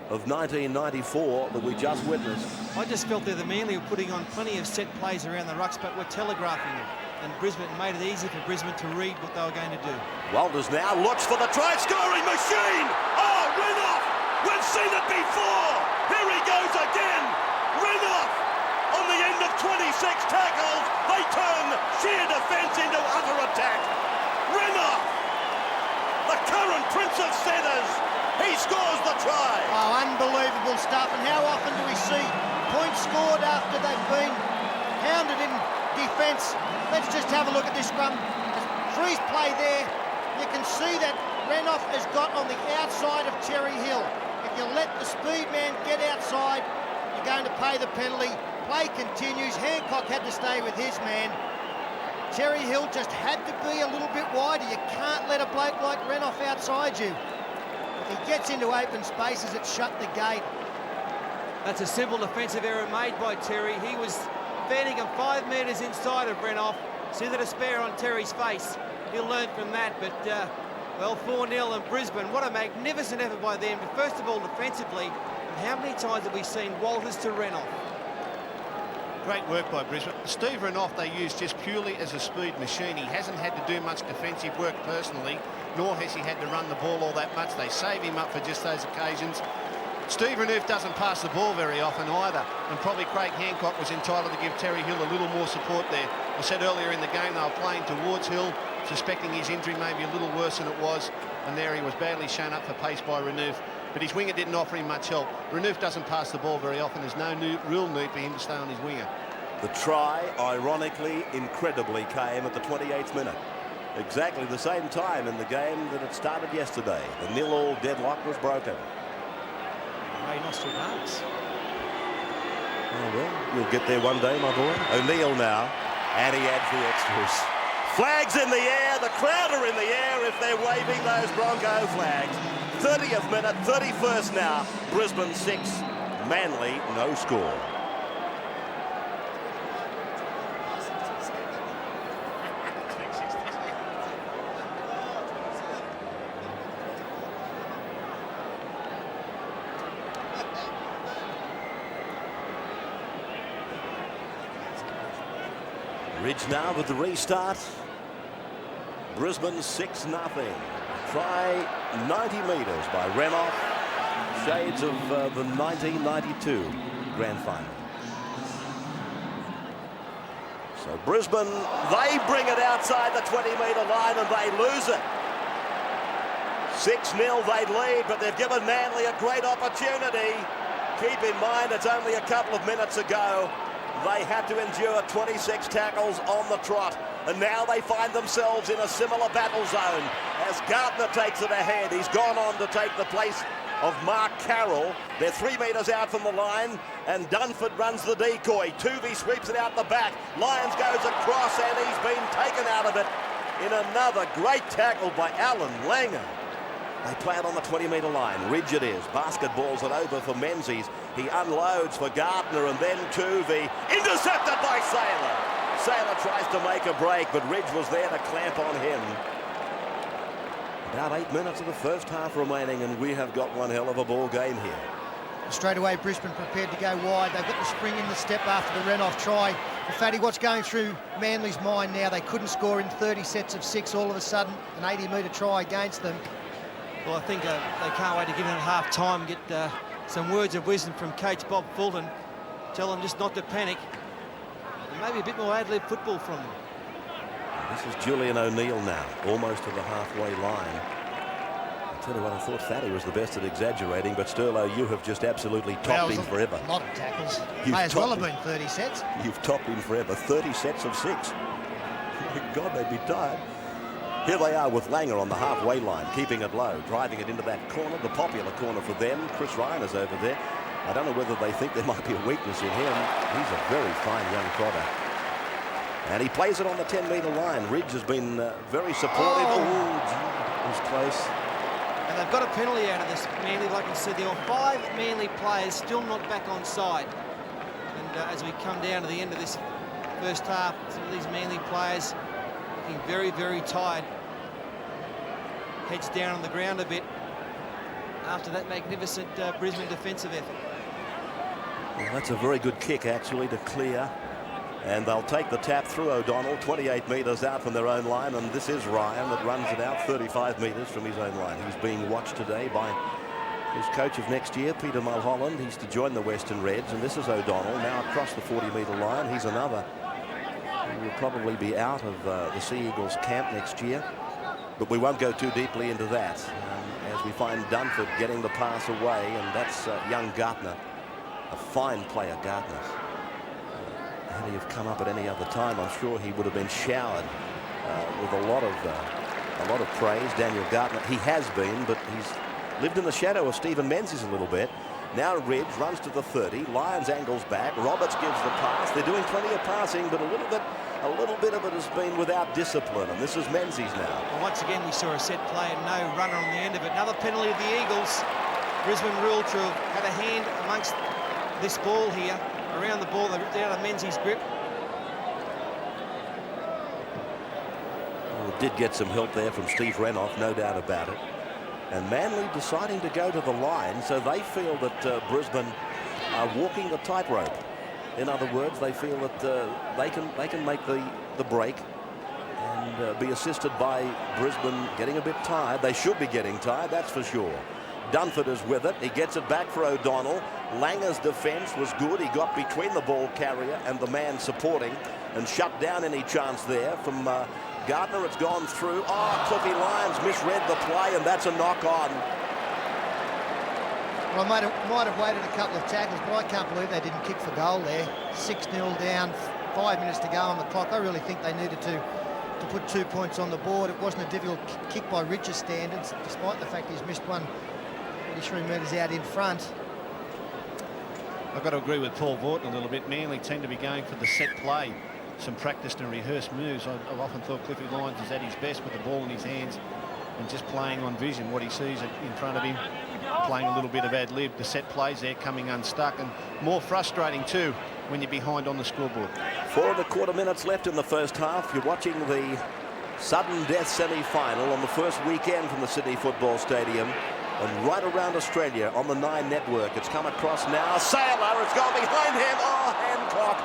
of 1994 that we just witnessed. I just felt that the Manly were putting on plenty of set plays around the rucks, but were telegraphing them. And Brisbane made it easy for Brisbane to read what they were going to do. Walters now looks for the try-scoring machine. Oh, Renouf! We've seen it before. Here he goes again. Renouf! On the end of 26 tackles, they turn sheer defence into utter attack. Renouf! The current Prince of Centres. He scores the try. Oh, unbelievable stuff. And how often do we see points scored after they've been hounded in defence? Let's just have a look at this scrum. Freeze play there. You can see that Renouf has got on the outside of Terry Hill. If you let the speed man get outside, They're going to pay the penalty. Play continues. Hancock had to stay with his man. Terry Hill just had to be a little bit wider. You can't let a bloke like Renouf outside you. If he gets into open spaces, it shut the gate. That's a simple defensive error made by Terry. He was fanning him 5 metres inside of Renouf. See the despair on Terry's face. He'll learn from that, but well, 4-0 in Brisbane. What a magnificent effort by them. But first of all, defensively, and how many times have we seen Walters to Renouf? Great work by Brisbane. Steve Renouf they use just purely as a speed machine. He hasn't had to do much defensive work personally, nor has he had to run the ball all that much. They save him up for just those occasions. Steve Renouf doesn't pass the ball very often either, and probably Craig Hancock was entitled to give Terry Hill a little more support there. I said earlier in the game they were playing towards Hill, suspecting his injury may be a little worse than it was, and there he was badly shown up for pace by Renouf. But his winger didn't offer him much help. Renouf doesn't pass the ball very often. There's no real need for him to stay on his winger. The try, ironically, incredibly, came at the 28th minute. Exactly the same time in the game that it started yesterday. The 0-0 deadlock was broken. Ray Nostradamus. Oh, well, you'll get there one day, my boy. O'Neill now, and he adds the extras. Flags in the air. The crowd are in the air if they're waving those Bronco flags. 30th minute, 31st now. Brisbane 6, Manly no score. Ridge now with the restart. Brisbane 6-0. Try 90 metres by Renouf. Shades of the 1992 grand final. So Brisbane, they bring it outside the 20-metre line and they lose it. 6-0 they'd lead, but they've given Manly a great opportunity. Keep in mind it's only a couple of minutes ago they had to endure 26 tackles on the trot, and now they find themselves in a similar battle zone as Gardner takes it ahead. He's gone on to take the place of Mark Carroll. They're 3 metres out from the line, and Dunford runs the decoy. Tuvey sweeps it out the back. Lyons goes across, and he's been taken out of it in another great tackle by Alan Langer. They play it on the 20-metre line. Ridge it is. Basketballs it over for Menzies. He unloads for Gardner, and then Tuvey. Intercepted by Saylor. Saylor tries to make a break, but Ridge was there to clamp on him. About 8 minutes of the first half remaining, and we have got one hell of a ball game here. Straight away, Brisbane prepared to go wide. They've got the spring in the step after the Renouf try. In fact, what's going through Manly's mind now, they couldn't score in 30 sets of 6. All of a sudden, an 80-metre try against them. Well, I think they can't wait to get in at half-time, get some words of wisdom from coach Bob Fulton. Tell them just not to panic. And maybe a bit more ad-lib football from them. This is Julian O'Neill now, almost to the halfway line. I tell you what, I thought Fatty was the best at exaggerating, but Sterlo, you have just absolutely topped him forever. A lot of tackles. May as well have been 30 sets. You've topped him forever. 30 sets of 6. God, they'd be tired. Here they are with Langer on the halfway line, keeping it low, driving it into that corner, the popular corner for them. Chris Ryan is over there. I don't know whether they think there might be a weakness in him. He's a very fine young trotter. And he plays it on the 10-metre line. Ridge has been very supportive. Oh, gee, it was close. And they've got a penalty out of this, Manly. Like I said, there were 5 Manly players still not back on side. And as we come down to the end of this first half, some of these Manly players looking very, very tired. Heads down on the ground a bit after that magnificent Brisbane defensive effort. Well, that's a very good kick, actually, to clear. And they'll take the tap through O'Donnell, 28 metres out from their own line. And this is Ryan that runs it out 35 metres from his own line. He's being watched today by his coach of next year, Peter Mulholland. He's to join the Western Reds. And this is O'Donnell now across the 40-metre line. He's another who will probably be out of the Sea Eagles camp next year. But we won't go too deeply into that as we find Dunford getting the pass away. And that's young Gardner, a fine player, Gardner. Had he have come up at any other time, I'm sure he would have been showered with a lot of praise. Daniel Gardner, he has been, but he's lived in the shadow of Stephen Menzies a little bit. Now Ridge runs to the 30. Lyons angles back. Roberts gives the pass. They're doing plenty of passing, but a little bit of it has been without discipline. And this is Menzies now. Well, once again, we saw a set play and no runner on the end of it. Another penalty of the Eagles. Brisbane ruled to have had a hand amongst this ball here. Around the ball, they ripped it out of Menzies' grip. Well, did get some help there from Steve Renoff, no doubt about it. And Manly deciding to go to the line, so they feel that Brisbane are walking the tightrope. In other words, they feel that they can make the break and be assisted by Brisbane getting a bit tired. They should be getting tired, that's for sure. Dunford is with it. He gets it back for O'Donnell. Langer's defence was good. He got between the ball carrier and the man supporting and shut down any chance there from Gardner. It's gone through. Oh, Cliffy Lyons misread the play, and that's a knock on. Well, I might have waited a couple of tackles, but I can't believe they didn't kick for goal there. 6-0 down, 5 minutes to go on the clock. I really think they needed to put 2 points on the board. It wasn't a difficult kick by Rich's standards, despite the fact he's missed one 43 metres out in front. I've got to agree with Paul Vaughton a little bit. Manly seem to be going for the set play, some practiced and rehearsed moves. I've often thought Cliffy Lyons is at his best with the ball in his hands and just playing on vision, what he sees in front of him, playing a little bit of ad-lib. The set plays there coming unstuck, and more frustrating too when you're behind on the scoreboard. 4.25 minutes left in the first half. You're watching the sudden death semi-final on the first weekend from the Sydney Football Stadium. And right around Australia on the 9 network. It's come across now. Sailor, it's gone behind him. Oh, Hancock.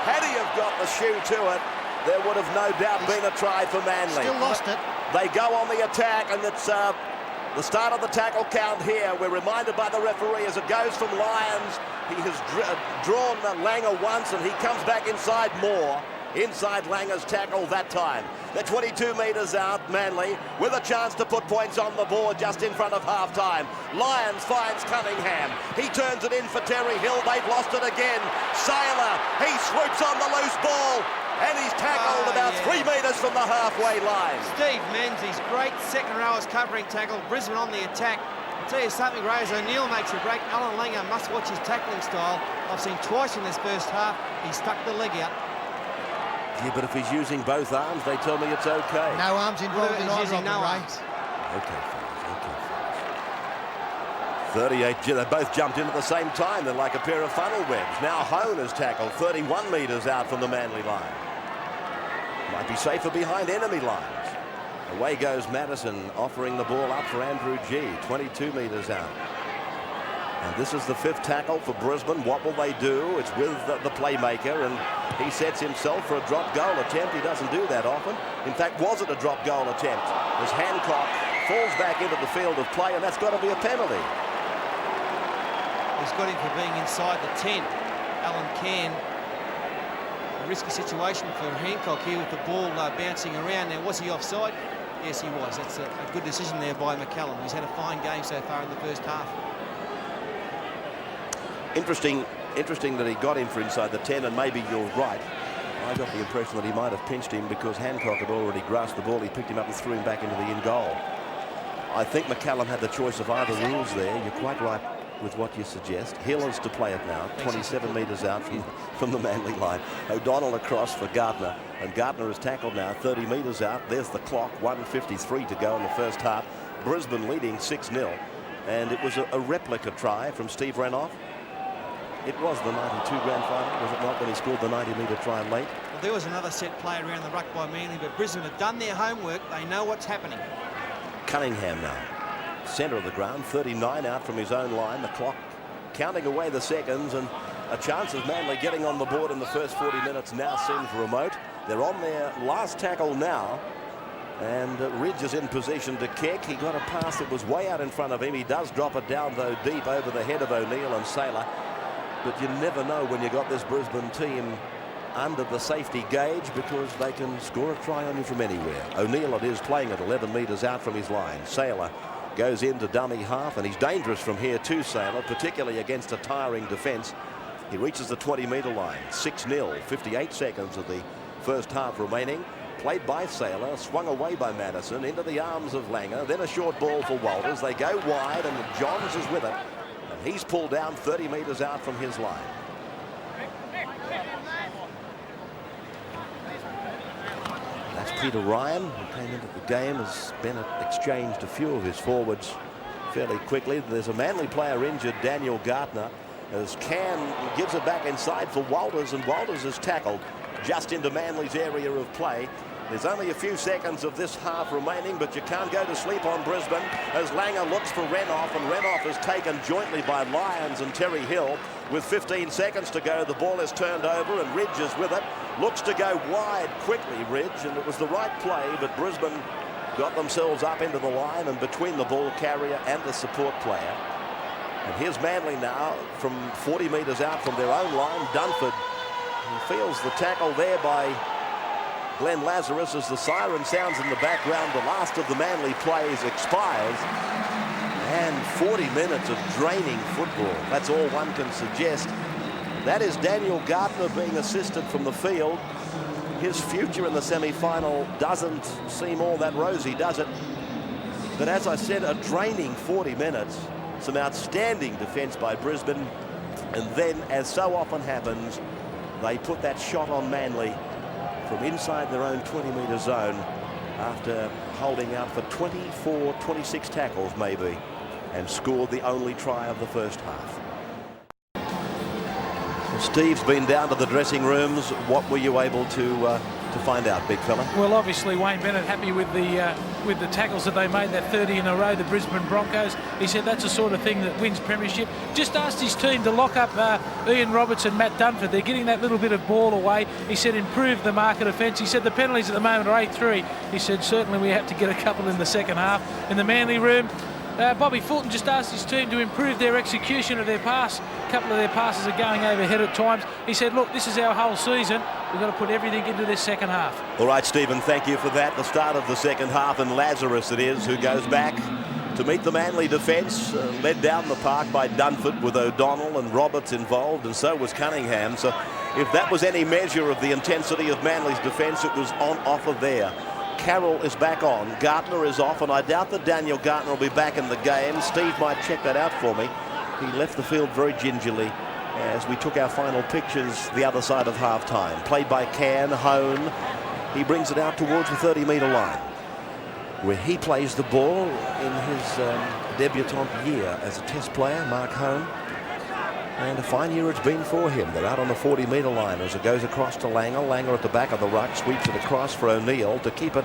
Had he have got the shoe to it, there would have no doubt been a try for Manly. Still lost it. They go on the attack, and it's the start of the tackle count here. We're reminded by the referee as it goes from Lyons. He has drawn Langer once, and he comes back inside more. Inside Langer's tackle that time. They're 22 metres out, Manly, with a chance to put points on the board just in front of half-time. Lyons finds Cunningham. He turns it in for Terry Hill. They've lost it again. Sailor, he swoops on the loose ball, and he's tackled about 3 metres from the halfway line. Steve Menzies, great second rowers covering tackle. Brisbane on the attack. I'll tell you something, Rose O'Neill makes a break. Alan Langer must watch his tackling style. I've seen twice in this first half. He stuck the leg out. Yeah, but if he's using both arms, they tell me it's okay. No arms involved in either of them, Ray. Okay, fellas, 38, they both jumped in at the same time. They're like a pair of funnel webs. Now Hone is tackled 31 metres out from the Manly line. Might be safer behind enemy lines. Away goes Madison, offering the ball up for Andrew G, 22 metres out. And this is the 5th tackle for Brisbane. What will they do? It's with the playmaker, and he sets himself for a drop goal attempt. He doesn't do that often. In fact, was it a drop goal attempt? As Hancock falls back into the field of play, and that's got to be a penalty. He's got him for being inside the 10. Alan Cann. A risky situation for Hancock here with the ball bouncing around. Now, was he offside? Yes, he was. That's a good decision there by McCallum. He's had a fine game so far in the first half. Interesting that he got him for inside the 10, and maybe you're right. I got the impression that he might have pinched him because Hancock had already grasped the ball. He picked him up and threw him back into the in-goal. I think McCallum had the choice of either rules there. You're quite right with what you suggest. Hill is to play it now, 27 metres out from the Manly line. O'Donnell across for Gardner, and Gardner is tackled now 30 metres out. There's the clock, 1:53 to go in the first half. Brisbane leading 6-0, and it was a replica try from Steve Renoff. It was the 92 grand final, was it not, when he scored the 90-metre try late? Well, there was another set play around the ruck by Manly, but Brisbane have done their homework. They know what's happening. Cunningham now, centre of the ground, 39 out from his own line. The clock counting away the seconds, and a chance of Manly getting on the board in the first 40 minutes now seems remote. They're on their last tackle now, and Ridge is in position to kick. He got a pass that was way out in front of him. He does drop it down, though, deep over the head of O'Neill and Sailor. But you never know when you got this Brisbane team under the safety gauge, because they can score a try on you from anywhere. O'Neill it is, playing at 11 metres out from his line. Sailor goes into dummy half, and he's dangerous from here too, Sailor, particularly against a tiring defence. He reaches the 20-metre line. 6-0, 58 seconds of the first half remaining. Played by Sailor, swung away by Madison into the arms of Langer, then a short ball for Walters. They go wide, and Johns is with it. He's pulled down 30 metres out from his line. That's Peter Ryan, who came into the game as Bennett exchanged a few of his forwards fairly quickly. There's a Manly player injured, Daniel Gartner, as Can gives it back inside for Walters, and Walters is tackled just into Manly's area of play. There's only a few seconds of this half remaining, but you can't go to sleep on Brisbane as Langer looks for Renouf, and Renouf is taken jointly by Lyons and Terry Hill. With 15 seconds to go, the ball is turned over and Ridge is with it. Looks to go wide quickly, Ridge, and it was the right play, but Brisbane got themselves up into the line and between the ball carrier and the support player. And here's Manly now from 40 metres out from their own line. Dunford, he feels the tackle there by Glenn Lazarus as the siren sounds in the background. The last of the Manly plays expires. And 40 minutes of draining football. That's all one can suggest. That is Daniel Gartner being assisted from the field. His future in the semi-final doesn't seem all that rosy, does it? But as I said, a draining 40 minutes. Some outstanding defence by Brisbane. And then, as so often happens, they put that shot on Manly from inside their own 20-metre zone after holding out for 24, 26 tackles maybe, and scored the only try of the first half. Well, Steve's been down to the dressing rooms. What were you able to find out, big fella? Well, obviously Wayne Bennett happy with the tackles that they made, that 30 in a row, the Brisbane Broncos. He said that's the sort of thing that wins premiership. Just asked his team to lock up Ian Roberts and Matt Dunford. They're getting that little bit of ball away. He said improve the market offence. He said the penalties at the moment are 8-3. He said certainly we have to get a couple in the second half. In the Manly room, Bobby Fulton just asked his team to improve their execution of their pass. A couple of their passes are going overhead at times. He said, look, this is our whole season. We've got to put everything into this second half. All right, Stephen, thank you for that. The start of the second half, and Lazarus it is who goes back to meet the Manly defence, led down the park by Dunford with O'Donnell and Roberts involved, and so was Cunningham. So if that was any measure of the intensity of Manly's defence, it was on offer there. Carroll is back on, Gartner is off, and I doubt that Daniel Gartner will be back in the game. Steve might check that out for me. He left the field very gingerly as we took our final pictures the other side of half-time. Played by Can, Hone. He brings it out towards the 30-metre line, where he plays the ball in his debutante year as a test player, Mark Hone. And a fine year it's been for him. They're out on the 40-metre line as it goes across to Langer. Langer at the back of the ruck, sweeps it across for O'Neill to keep it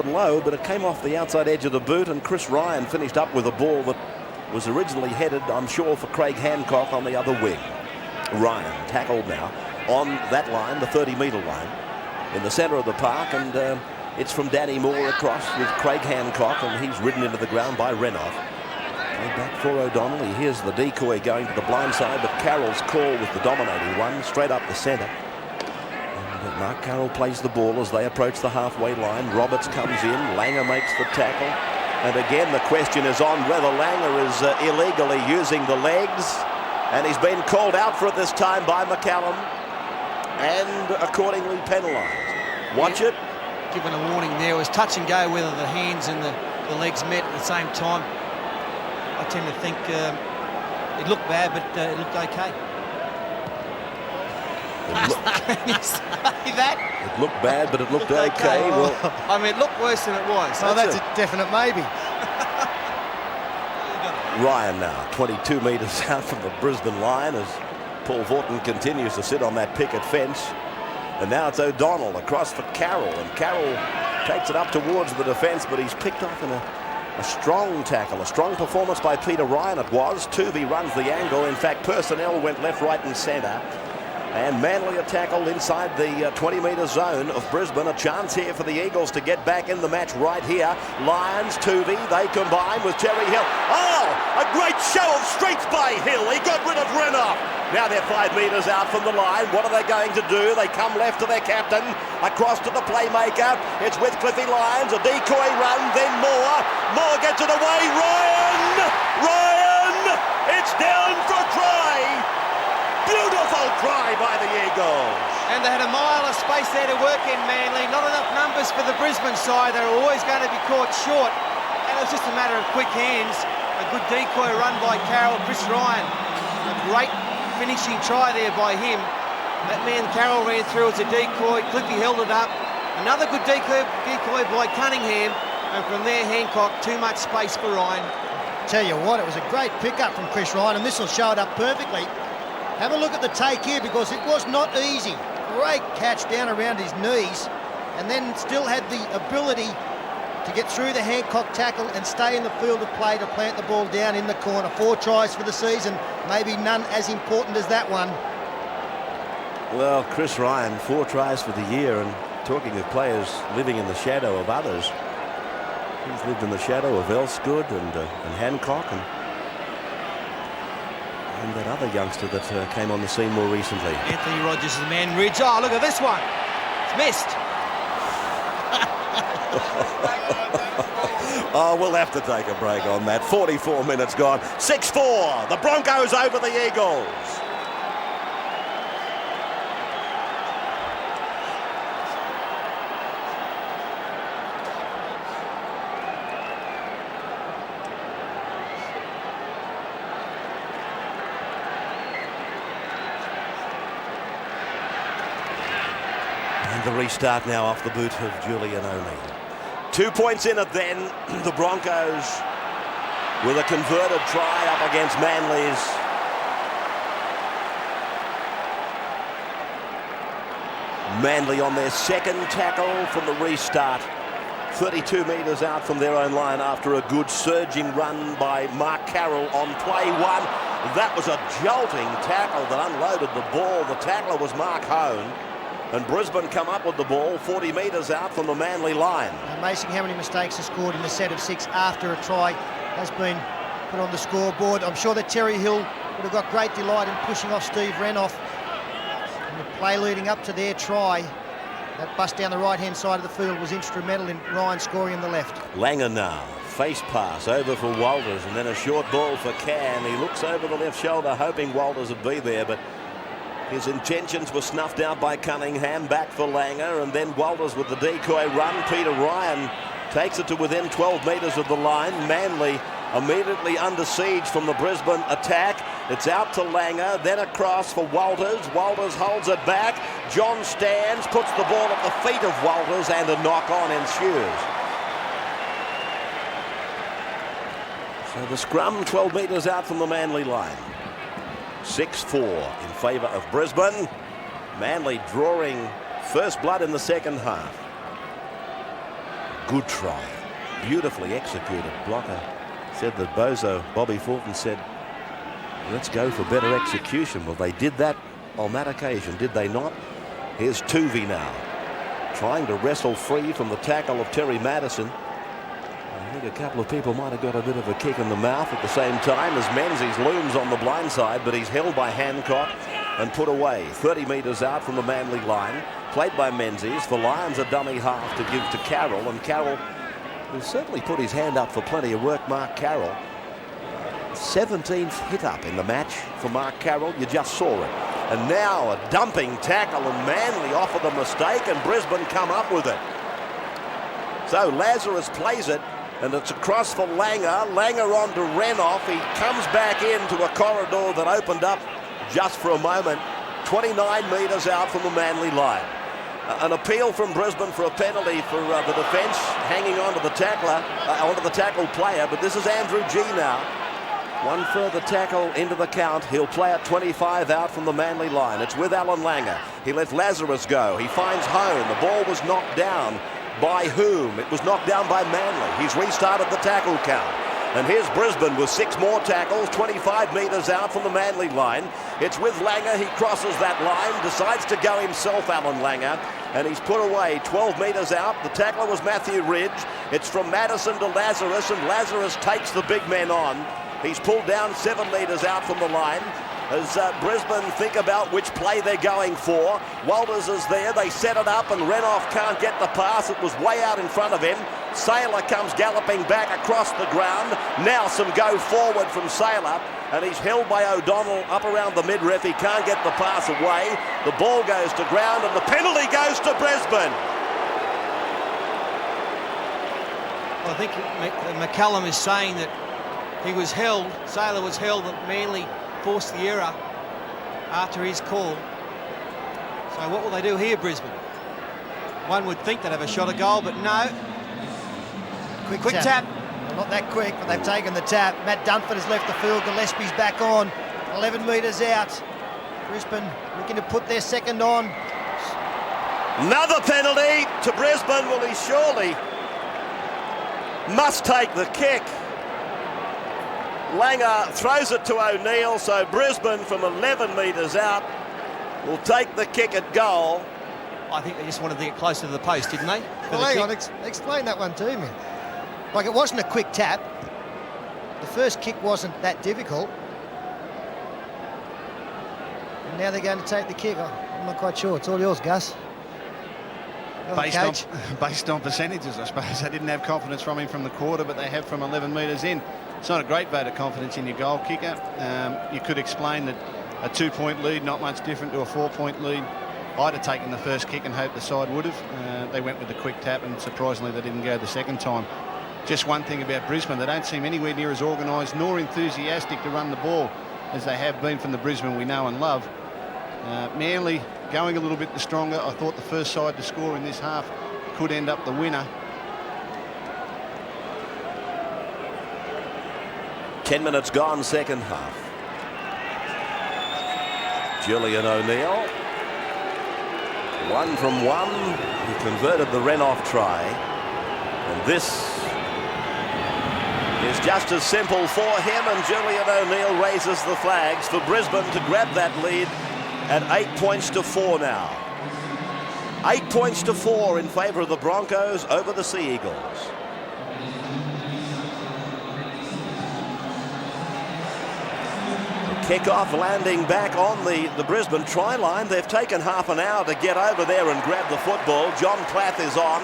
low, but it came off the outside edge of the boot, and Chris Ryan finished up with a ball that was originally headed, I'm sure, for Craig Hancock on the other wing. Ryan tackled now on that line, the 30-metre line, in the centre of the park, and it's from Danny Moore across with Craig Hancock, and he's ridden into the ground by Renouf. Played back for O'Donnell. He hears the decoy going to the blind side, but Carroll's call was the dominating one, straight up the centre. And Mark Carroll plays the ball as they approach the halfway line. Roberts comes in, Langer makes the tackle. And again, the question is on whether Langer is illegally using the legs. And he's been called out for it this time by McCallum and accordingly penalised. Watch it. Given a warning there. It was touch and go whether the hands and the legs met at the same time. I tend to think it looked bad, but it looked okay. Can you say that? It looked bad, but it looked okay. Well, I mean, it looked worse than it was. Oh, that's a definite maybe. Ryan now, 22 metres out from the Brisbane line as Paul Vaughton continues to sit on that picket fence. And now it's O'Donnell across for Carroll, and Carroll takes it up towards the defence, but he's picked off in a strong tackle, a strong performance by Peter Ryan it was. Tuvey runs the angle. In fact, personnel went left, right and centre. And Manly are tackled inside the 20-metre zone of Brisbane. A chance here for the Eagles to get back in the match right here. Lyons, Tuvey, they combine with Terry Hill. Oh, a great show of strength by Hill. He got rid of Renouf. Now they're 5 metres out from the line. What are they going to do? They come left to their captain, across to the playmaker. It's with Cliffy Lyons, a decoy run, then Moore. Moore gets it away. Ryan! It's down for a try. Beautiful try by the Eagles. And they had a mile of space there to work in, Manly. Not enough numbers for the Brisbane side. They're always going to be caught short. And it was just a matter of quick hands. A good decoy run by Carroll, Chris Ryan. A great finishing try there by him. That man Carroll ran through as a decoy. Cliffy held it up. Another good decoy by Cunningham. And from there, Hancock, too much space for Ryan. Tell you what, it was a great pickup from Chris Ryan, and this will show it up perfectly. Have a look at the take here, because it was not easy. Great catch down around his knees, and then still had the ability to get through the Hancock tackle and stay in the field of play to plant the ball down in the corner. 4 tries for the season, maybe none as important as that one. Well, Chris Ryan, 4 tries for the year, and talking of players living in the shadow of others, he's lived in the shadow of Elsgood and Hancock and that other youngster that came on the scene more recently. Anthony Rogers is the man. Ridge. Oh, look at this one. It's missed. Oh, we'll have to take a break on that. 44 minutes gone. 6-4. The Broncos over the Eagles. And the restart now off the boot of Julian O'Neill. 2 points in it then. The Broncos with a converted try up against Manly's. Manly on their second tackle from the restart. 32 metres out from their own line after a good surging run by Mark Carroll on play 1. That was a jolting tackle that unloaded the ball. The tackler was Mark Hone. And Brisbane come up with the ball 40 metres out from the Manly line. Amazing how many mistakes are scored in the set of 6 after a try has been put on the scoreboard. I'm sure that Terry Hill would have got great delight in pushing off Steve Renouf in the play leading up to their try. That bust down the right-hand side of the field was instrumental in Ryan scoring on the left. Langer now, face pass over for Walters, and then a short ball for Can. He looks over the left shoulder hoping Walters would be there, but his intentions were snuffed out by Cunningham. Back for Langer, and then Walters with the decoy run. Peter Ryan takes it to within 12 metres of the line. Manly immediately under siege from the Brisbane attack. It's out to Langer, then across for Walters. Walters holds it back. John stands, puts the ball at the feet of Walters, and a knock-on ensues. So the scrum 12 metres out from the Manly line. 6-4 in favour of Brisbane. Manly drawing first blood in the second half. Good try. Beautifully executed. Blocker said that Bobby Fulton said, let's go for better execution. Well, they did that on that occasion, did they not? Here's Tuvey now, trying to wrestle free from the tackle of Terry Madison. I think a couple of people might have got a bit of a kick in the mouth at the same time as Menzies looms on the blind side, but he's held by Hancock and put away 30 metres out from the Manly line. Played by Menzies. For Lions, a dummy half to give to Carroll, and Carroll will certainly put his hand up for plenty of work. Mark Carroll, 17th hit up in the match for Mark Carroll. You just saw it. And now a dumping tackle, and Manly offer the mistake, and Brisbane come up with it. So Lazarus plays it, and it's across for Langer. Langer on to Renouf. He comes back into a corridor that opened up just for a moment. 29 metres out from the Manly line. An appeal from Brisbane for a penalty for the defence hanging on to the tackler, onto the tackled player, but this is Andrew G now. One further tackle into the count. He'll play at 25 out from the Manly line. It's with Alan Langer. He let Lazarus go. He finds Hone. The ball was knocked down. By whom? It was knocked down by Manly. He's restarted the tackle count. And here's Brisbane with 6 more tackles, 25 metres out from the Manly line. It's with Langer. He crosses that line, decides to go himself, Alan Langer, and he's put away 12 metres out. The tackler was Matthew Ridge. It's from Madison to Lazarus, and Lazarus takes the big men on. He's pulled down 7 metres out from the line. As Brisbane think about which play they're going for. Walters is there. They set it up, and Renouf can't get the pass. It was way out in front of him. Saylor comes galloping back across the ground. Now some go forward from Saylor, and he's held by O'Donnell up around the midriff. He can't get the pass away. The ball goes to ground, and the penalty goes to Brisbane. I think McCallum is saying that he was held, Sailor was held, that Manly forced the error after his call. So what will they do here, Brisbane? One would think they'd have a shot at goal, but no. Quick tap. Well, not that quick, but they've taken the tap. Matt Dunford has left the field. Gillespie's back on. 11 metres out. Brisbane looking to put their second on. Another penalty to Brisbane. Well, he surely must take the kick. Langer throws it to O'Neill, so Brisbane from 11 metres out will take the kick at goal. I think they just wanted to get closer to the post, didn't they? Well, hang on, explain that one to me. Like, it wasn't a quick tap. The first kick wasn't that difficult. And now they're going to take the kick. I'm not quite sure. It's all yours, Gus. Based on percentages, I suppose. They didn't have confidence from him from the quarter, but they have from 11 metres in. It's not a great vote of confidence in your goal kicker. You could explain that a 2-point lead, not much different to a 4-point lead. I'd have taken the first kick and hoped the side would have. They went with the quick tap, and surprisingly they didn't go the second time. Just one thing about Brisbane, they don't seem anywhere near as organised nor enthusiastic to run the ball as they have been from the Brisbane we know and love. Manly going a little bit stronger. I thought the first side to score in this half could end up the winner. 10 minutes gone, second half. Julian O'Neill. 1 from 1. He converted the Renoff try. And this is just as simple for him, and Julian O'Neill raises the flags for Brisbane to grab that lead at 8 points to 4 now. 8 points to 4 in favour of the Broncos over the Sea Eagles. Kick-off landing back on the Brisbane try line. They've taken half an hour to get over there and grab the football. John Plath is on.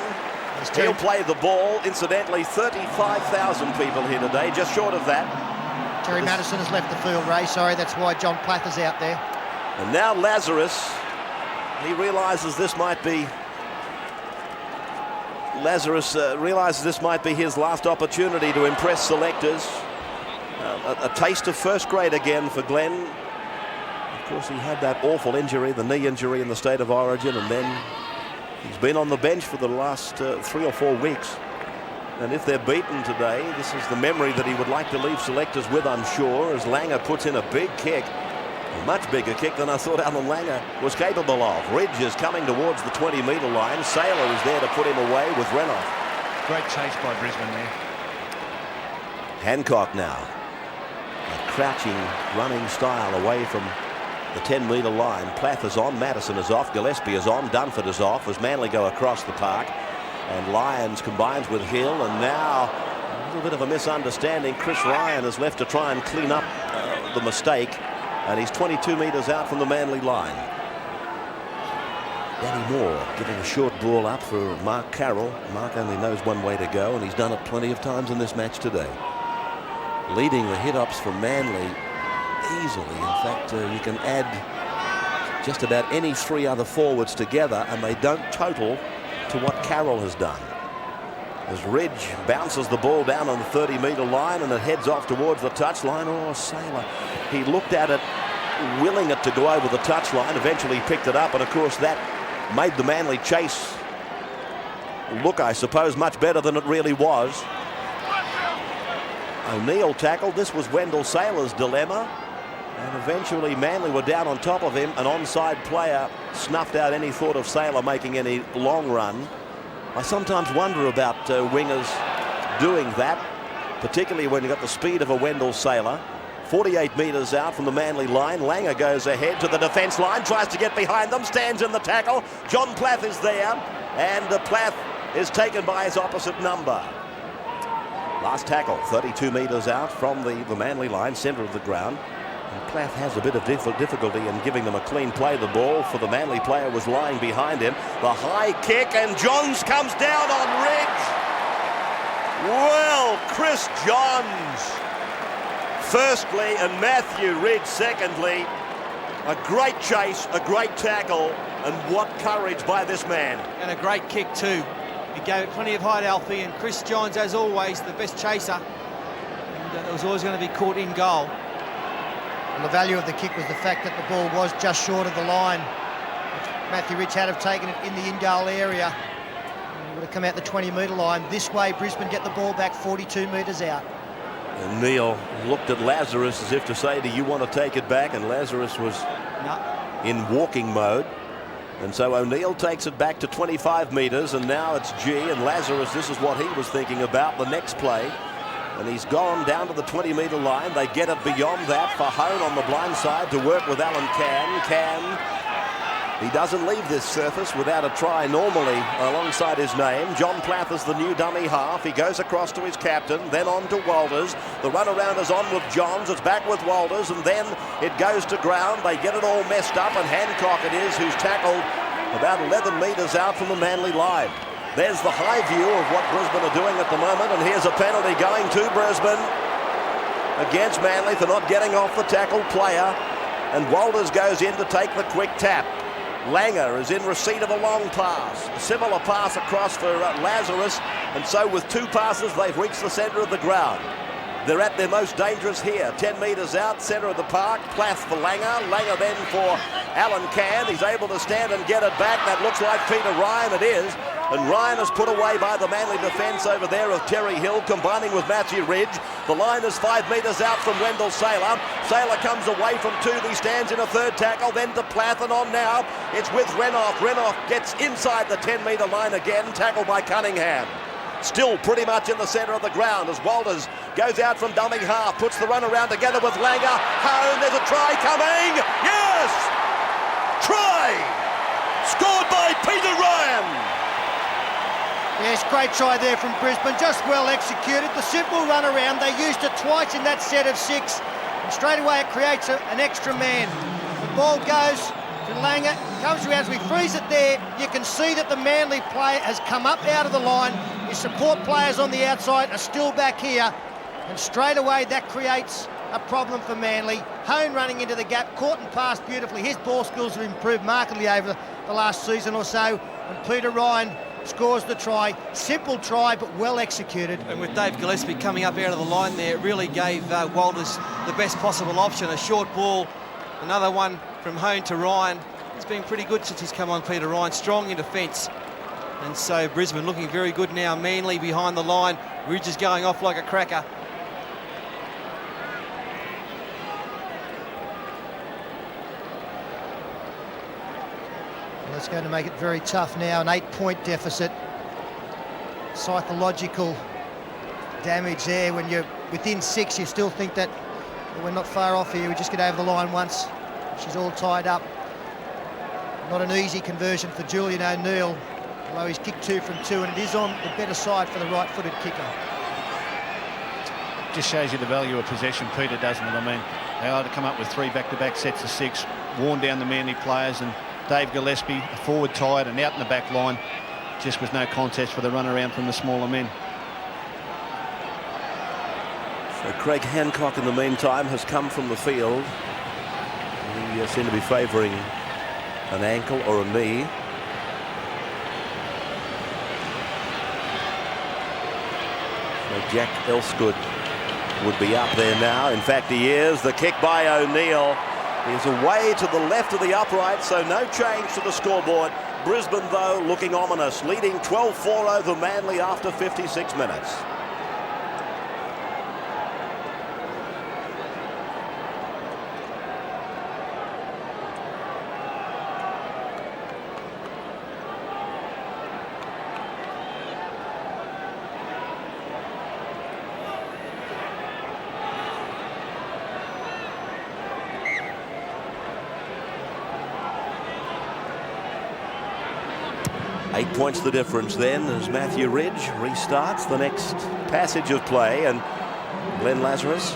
He'll play the ball. Incidentally, 35,000 people here today, just short of that. Terry Madison has left the field, Ray. Sorry, that's why John Plath is out there. And now Lazarus, he realises this might be... Lazarus realises this might be his last opportunity to impress selectors. A taste of first grade again for Glenn. Of course, he had that awful injury, the knee injury in the State of Origin, and then he's been on the bench for the last 3 or 4 weeks. And if they're beaten today, this is the memory that he would like to leave selectors with, I'm sure, as Langer puts in a big kick. A much bigger kick than I thought Alan Langer was capable of. Ridge is coming towards the 20-metre line. Sailor is there to put him away with Renoff. Great chase by Brisbane there. Hancock now. A crouching running style away from the 10-metre line. Plath is on, Madison is off, Gillespie is on, Dunford is off as Manly go across the park. And Lyons combines with Hill, and now a little bit of a misunderstanding. Chris Ryan is left to try and clean up the mistake, and he's 22 metres out from the Manly line. Danny Moore giving a short ball up for Mark Carroll. Mark only knows one way to go, and he's done it plenty of times in this match today. Leading the hit-ups for Manly easily. In fact, you can add just about any 3 other forwards together, and they don't total to what Carroll has done. As Ridge bounces the ball down on the 30-metre line, and it heads off towards the touchline. Oh, Sailor. He looked at it, willing it to go over the touchline. Eventually picked it up, and of course that made the Manly chase look, I suppose, much better than it really was. O'Neill tackled. This was Wendell Sailor's dilemma. And eventually Manly were down on top of him. An onside player snuffed out any thought of Sailor making any long run. I sometimes wonder about wingers doing that, particularly when you've got the speed of a Wendell Sailor. 48 metres out from the Manly line. Langer goes ahead to the defence line, tries to get behind them, stands in the tackle. John Plath is there, and Plath is taken by his opposite number. Last tackle, 32 metres out from the Manly line, centre of the ground. And Plath has a bit of difficulty in giving them a clean play. The ball for the Manly player was lying behind him. The high kick, and Johns comes down on Ridge. Well, Chris Johns firstly, and Matthew Ridge secondly. A great chase, a great tackle, and what courage by this man. And a great kick too. He gave it plenty of height, Alfie, and Chris Johns, as always, the best chaser. And it was always going to be caught in goal. And the value of the kick was the fact that the ball was just short of the line. If Matthew Ridge had have taken it in the in-goal area, he would have come out the 20-metre line. This way, Brisbane get the ball back 42 metres out. And Neil looked at Lazarus as if to say, do you want to take it back? And Lazarus was in walking mode. And so O'Neill takes it back to 25 metres, and now it's G, and Lazarus, this is what he was thinking about the next play. And he's gone down to the 20-metre line. They get it beyond that for Hone on the blind side to work with Alan Can. He doesn't leave this surface without a try normally alongside his name. John Plath is the new dummy half. He goes across to his captain, then on to Walters. The runaround is on with Johns. It's back with Walters, and then it goes to ground. They get it all messed up, and Hancock it is who's tackled about 11 metres out from the Manly line. There's the high view of what Brisbane are doing at the moment, and here's a penalty going to Brisbane against Manly for not getting off the tackled player, and Walters goes in to take the quick tap. Langer is in receipt of a long pass. A similar pass across for Lazarus, and so with two passes they've reached the centre of the ground. They're at their most dangerous here. 10 metres out, centre of the park. Plath for Langer. Langer then for Alan Can. He's able to stand and get it back. That looks like Peter Ryan. It is. And Ryan is put away by the Manly defence over there of Terry Hill, combining with Matthew Ridge. The line is 5 metres out from Wendell Saylor. Saylor comes away from two. He stands in a third tackle, then to Plath, and on now. It's with Renouf. Renouf gets inside the 10-metre line again, tackled by Cunningham. Still pretty much in the centre of the ground as Walters goes out from dummy half, puts the run around together with Langer. Home, there's a try coming. Yes! Try! Scored by Peter Ryan. Yes, great try there from Brisbane, just well executed. The simple run around, they used it twice in that set of 6, and straight away it creates an extra man. The ball goes to Langer, comes around, as we freeze it there, you can see that the Manly player has come up out of the line. His support players on the outside are still back here, and straight away that creates a problem for Manly. Hone running into the gap, caught and passed beautifully. His ball skills have improved markedly over the last season or so, and Peter Ryan scores the try. Simple try, but well executed. And with Dave Gillespie coming up out of the line there, it really gave Walters the best possible option. A short ball, another one from Hone to Ryan. It's been pretty good since he's come on, Peter Ryan. Strong in defence. And so Brisbane looking very good now. Manly behind the line. Ridge is going off like a cracker. That's going to make it very tough now. An 8-point deficit. Psychological damage there. When you're within 6, you still think that we're not far off here. We just get over the line once. She's all tied up. Not an easy conversion for Julian O'Neill, although he's kicked 2 from 2, and it is on the better side for the right-footed kicker. Just shows you the value of possession, Peter, doesn't it? I mean, they are to come up with 3 back-to-back sets of 6, worn down the Manly players, and Dave Gillespie, a forward tied and out in the back line, just was no contest for the run around from the smaller men. So Craig Hancock in the meantime has come from the field. He seemed to be favouring an ankle or a knee. So Jack Elsgood would be up there now. In fact, he is. The kick by O'Neill is away to the left of the upright, so no change to the scoreboard. Brisbane, though, looking ominous, leading 12-4 over Manly after 56 minutes. Eight points the difference then as Matthew Ridge restarts the next passage of play, and Glenn Lazarus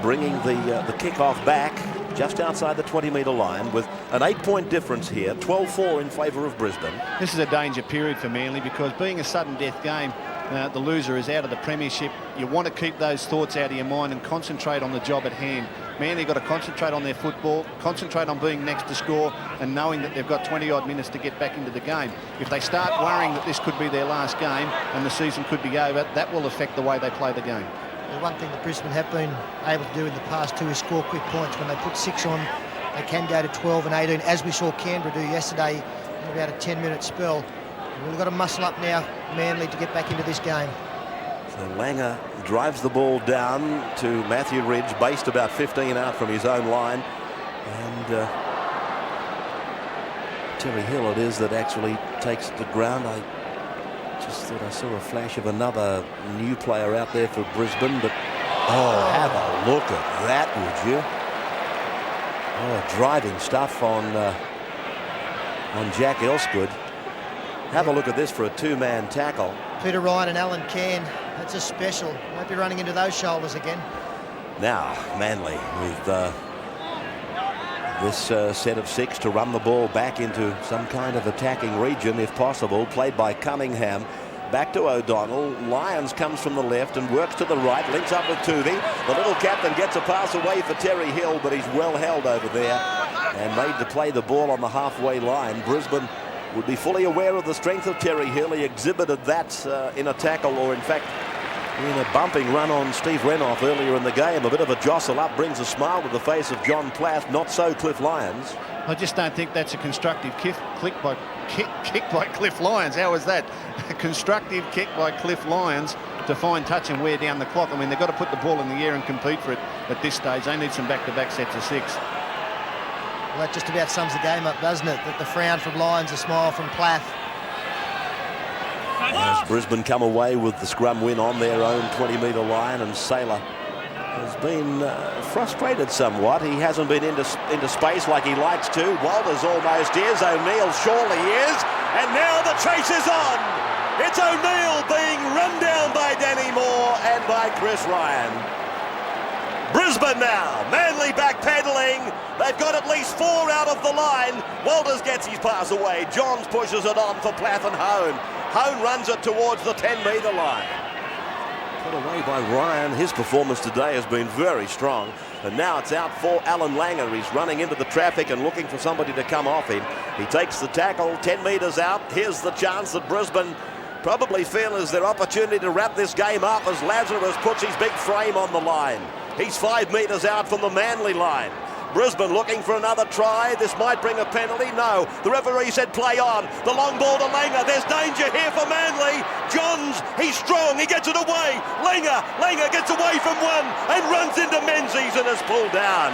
bringing the kickoff back just outside the 20-metre line with an 8-point difference here, 12-4 in favour of Brisbane. This is a danger period for Manly because being a sudden death game, the loser is out of the premiership. You want to keep those thoughts out of your mind and concentrate on the job at hand. Manly got to concentrate on their football, concentrate on being next to score and knowing that they've got 20-odd minutes to get back into the game. If they start worrying that this could be their last game and the season could be over, that will affect the way they play the game. The one thing that Brisbane have been able to do in the past too is score quick points. When they put 6 on, they can go to 12 and 18, as we saw Canberra do yesterday in about a 10-minute spell. We've got to muscle up now, Manly, to get back into this game. So Langer drives the ball down to Matthew Ridge, based about 15 out from his own line. And Terry Hill it is that actually takes it to ground. I just thought I saw a flash of another new player out there for Brisbane, but oh, have a look at that, would you? Oh, driving stuff on Jack Elsgood. Have a look at this for a two-man tackle. Peter Ryan and Alan Cairn, that's a special. Won't be running into those shoulders again. Now, Manly with this set of 6 to run the ball back into some kind of attacking region, if possible, played by Cunningham. Back to O'Donnell. Lyons comes from the left and works to the right, links up with Tuvey. The little captain gets a pass away for Terry Hill, but he's well held over there and made to play the ball on the halfway line. Brisbane would be fully aware of the strength of Terry Hill. He exhibited that in a tackle, or in fact in a bumping run on Steve Renouf earlier in the game. A bit of a jostle up brings a smile to the face of John Plath. Not so Cliff Lyons. I just don't think that's a constructive kick by Cliff Lyons. How was that? A constructive kick by Cliff Lyons to find touch and wear down the clock. I mean, they've got to put the ball in the air and compete for it at this stage. They need some back-to-back sets of 6. Well, that just about sums the game up, doesn't it? That the frown from Lyons, a smile from Plath. As Brisbane come away with the scrum win on their own 20-metre line, and Saylor has been frustrated somewhat. He hasn't been into space like he likes to. Walters almost is. O'Neill surely is. And now the chase is on. It's O'Neill being run down by Danny Moore and by Chris Ryan. Brisbane now, Manly back pedalling. They've got at least 4 out of the line. Walters gets his pass away. Johns pushes it on for Plath and Hone. Hone runs it towards the 10-metre line. Put away by Ryan. His performance today has been very strong. And now it's out for Alan Langer. He's running into the traffic and looking for somebody to come off him. He takes the tackle 10 metres out. Here's the chance that Brisbane probably feel is their opportunity to wrap this game up as Lazarus puts his big frame on the line. He's 5 metres out from the Manly line. Brisbane looking for another try. This might bring a penalty. No. The referee said play on. The long ball to Langer. There's danger here for Manly. Johns, he's strong. He gets it away. Langer gets away from one and runs into Menzies and is pulled down.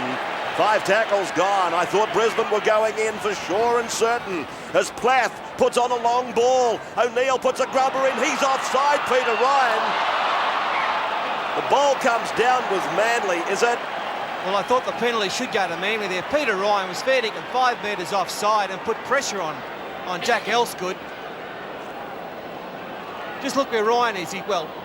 5 tackles gone. I thought Brisbane were going in for sure and certain as Plath puts on a long ball. O'Neill puts a grubber in. He's offside, Peter Ryan. The ball comes down with Manly, is it? Well, I thought the penalty should go to Manly there. Peter Ryan was fair dinkum 5 metres offside and put pressure on Jack Elsgood. Just look where Ryan is.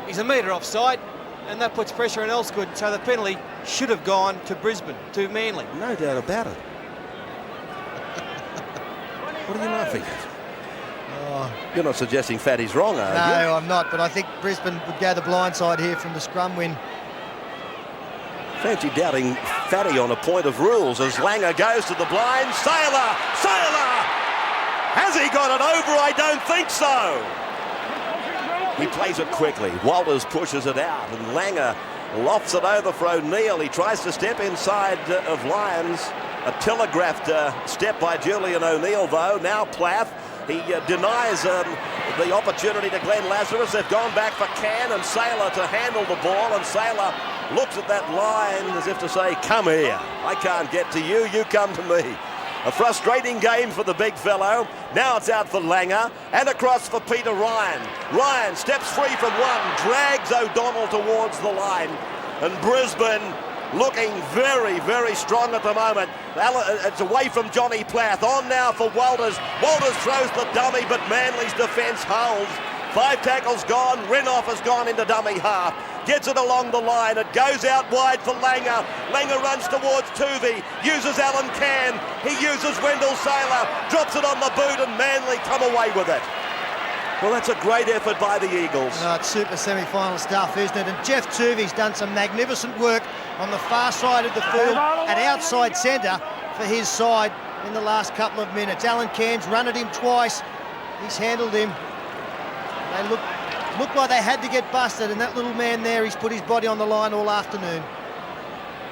He's a metre offside, and that puts pressure on Elsgood. So the penalty should have gone to Brisbane, to Manly. No doubt about it. What are you laughing at? You're not suggesting Fatty's wrong, are you? No, I'm not, but I think Brisbane would go the blind side here from the scrum win. Fancy doubting Fatty on a point of rules as Langer goes to the blind. Saylor! Has he got it over? I don't think so. He plays it quickly. Walters pushes it out and Langer lofts it over for O'Neill. He tries to step inside of Lyons. A telegraphed step by Julian O'Neill, though. Now Plath. He denies the opportunity to Glenn Lazarus. They've gone back for Can and Saylor to handle the ball, and Saylor looks at that line as if to say, come here. I can't get to you, you come to me. A frustrating game for the big fellow. Now it's out for Langer and across for Peter Ryan. Ryan steps free from one, drags O'Donnell towards the line, and Brisbane looking very, very strong at the moment. It's away from Johnny Plath. On now for Walters. Walters throws the dummy, but Manly's defence holds. 5 tackles gone. Renouf has gone into dummy half. Gets it along the line. It goes out wide for Langer. Langer runs towards Tuvey. Uses Alan Can. He uses Wendell Saylor. Drops it on the boot and Manly come away with it. Well, that's a great effort by the Eagles. No, it's super semi-final stuff, isn't it? And Jeff Tuvey's done some magnificent work on the far side of the field at outside centre for his side in the last couple of minutes. Alan Cairns run at him twice. He's handled him. They look like they had to get busted, and that little man there, he's put his body on the line all afternoon.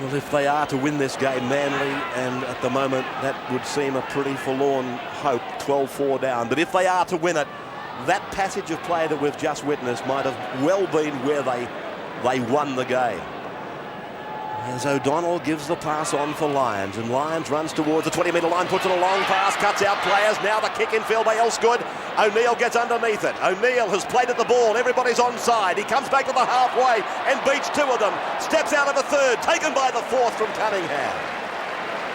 Well, if they are to win this game, Manly, and at the moment that would seem a pretty forlorn hope, 12-4 down. But if they are to win it, that passage of play that we've just witnessed might have well been where they won the game. As O'Donnell gives the pass on for Lyons, and Lyons runs towards the 20-metre line, puts in a long pass, cuts out players. Now the kick in field by Elsgood. O'Neill gets underneath it. O'Neill has played at the ball. Everybody's onside. He comes back to the halfway and beats two of them. Steps out of a third, taken by the fourth from Cunningham.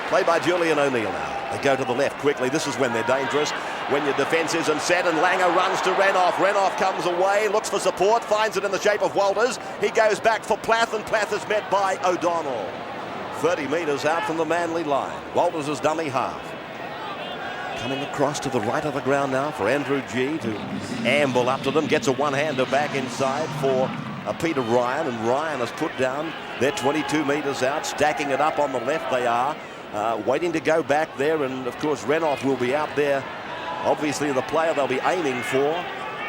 Played by Julian O'Neill now. They go to the left quickly. This is when they're dangerous. When your defence isn't set, and Langer runs to Renouf. Renouf comes away, looks for support, finds it in the shape of Walters. He goes back for Plath, and Plath is met by O'Donnell. 30 metres out from the Manly line. Walters is dummy half. Coming across to the right of the ground now for Andrew G to amble up to them. Gets a one-hander back inside for Peter Ryan, and Ryan has put down. They're 22 metres out, stacking it up on the left they are. Waiting to go back there, and of course Renouf will be out there, obviously the player they'll be aiming for,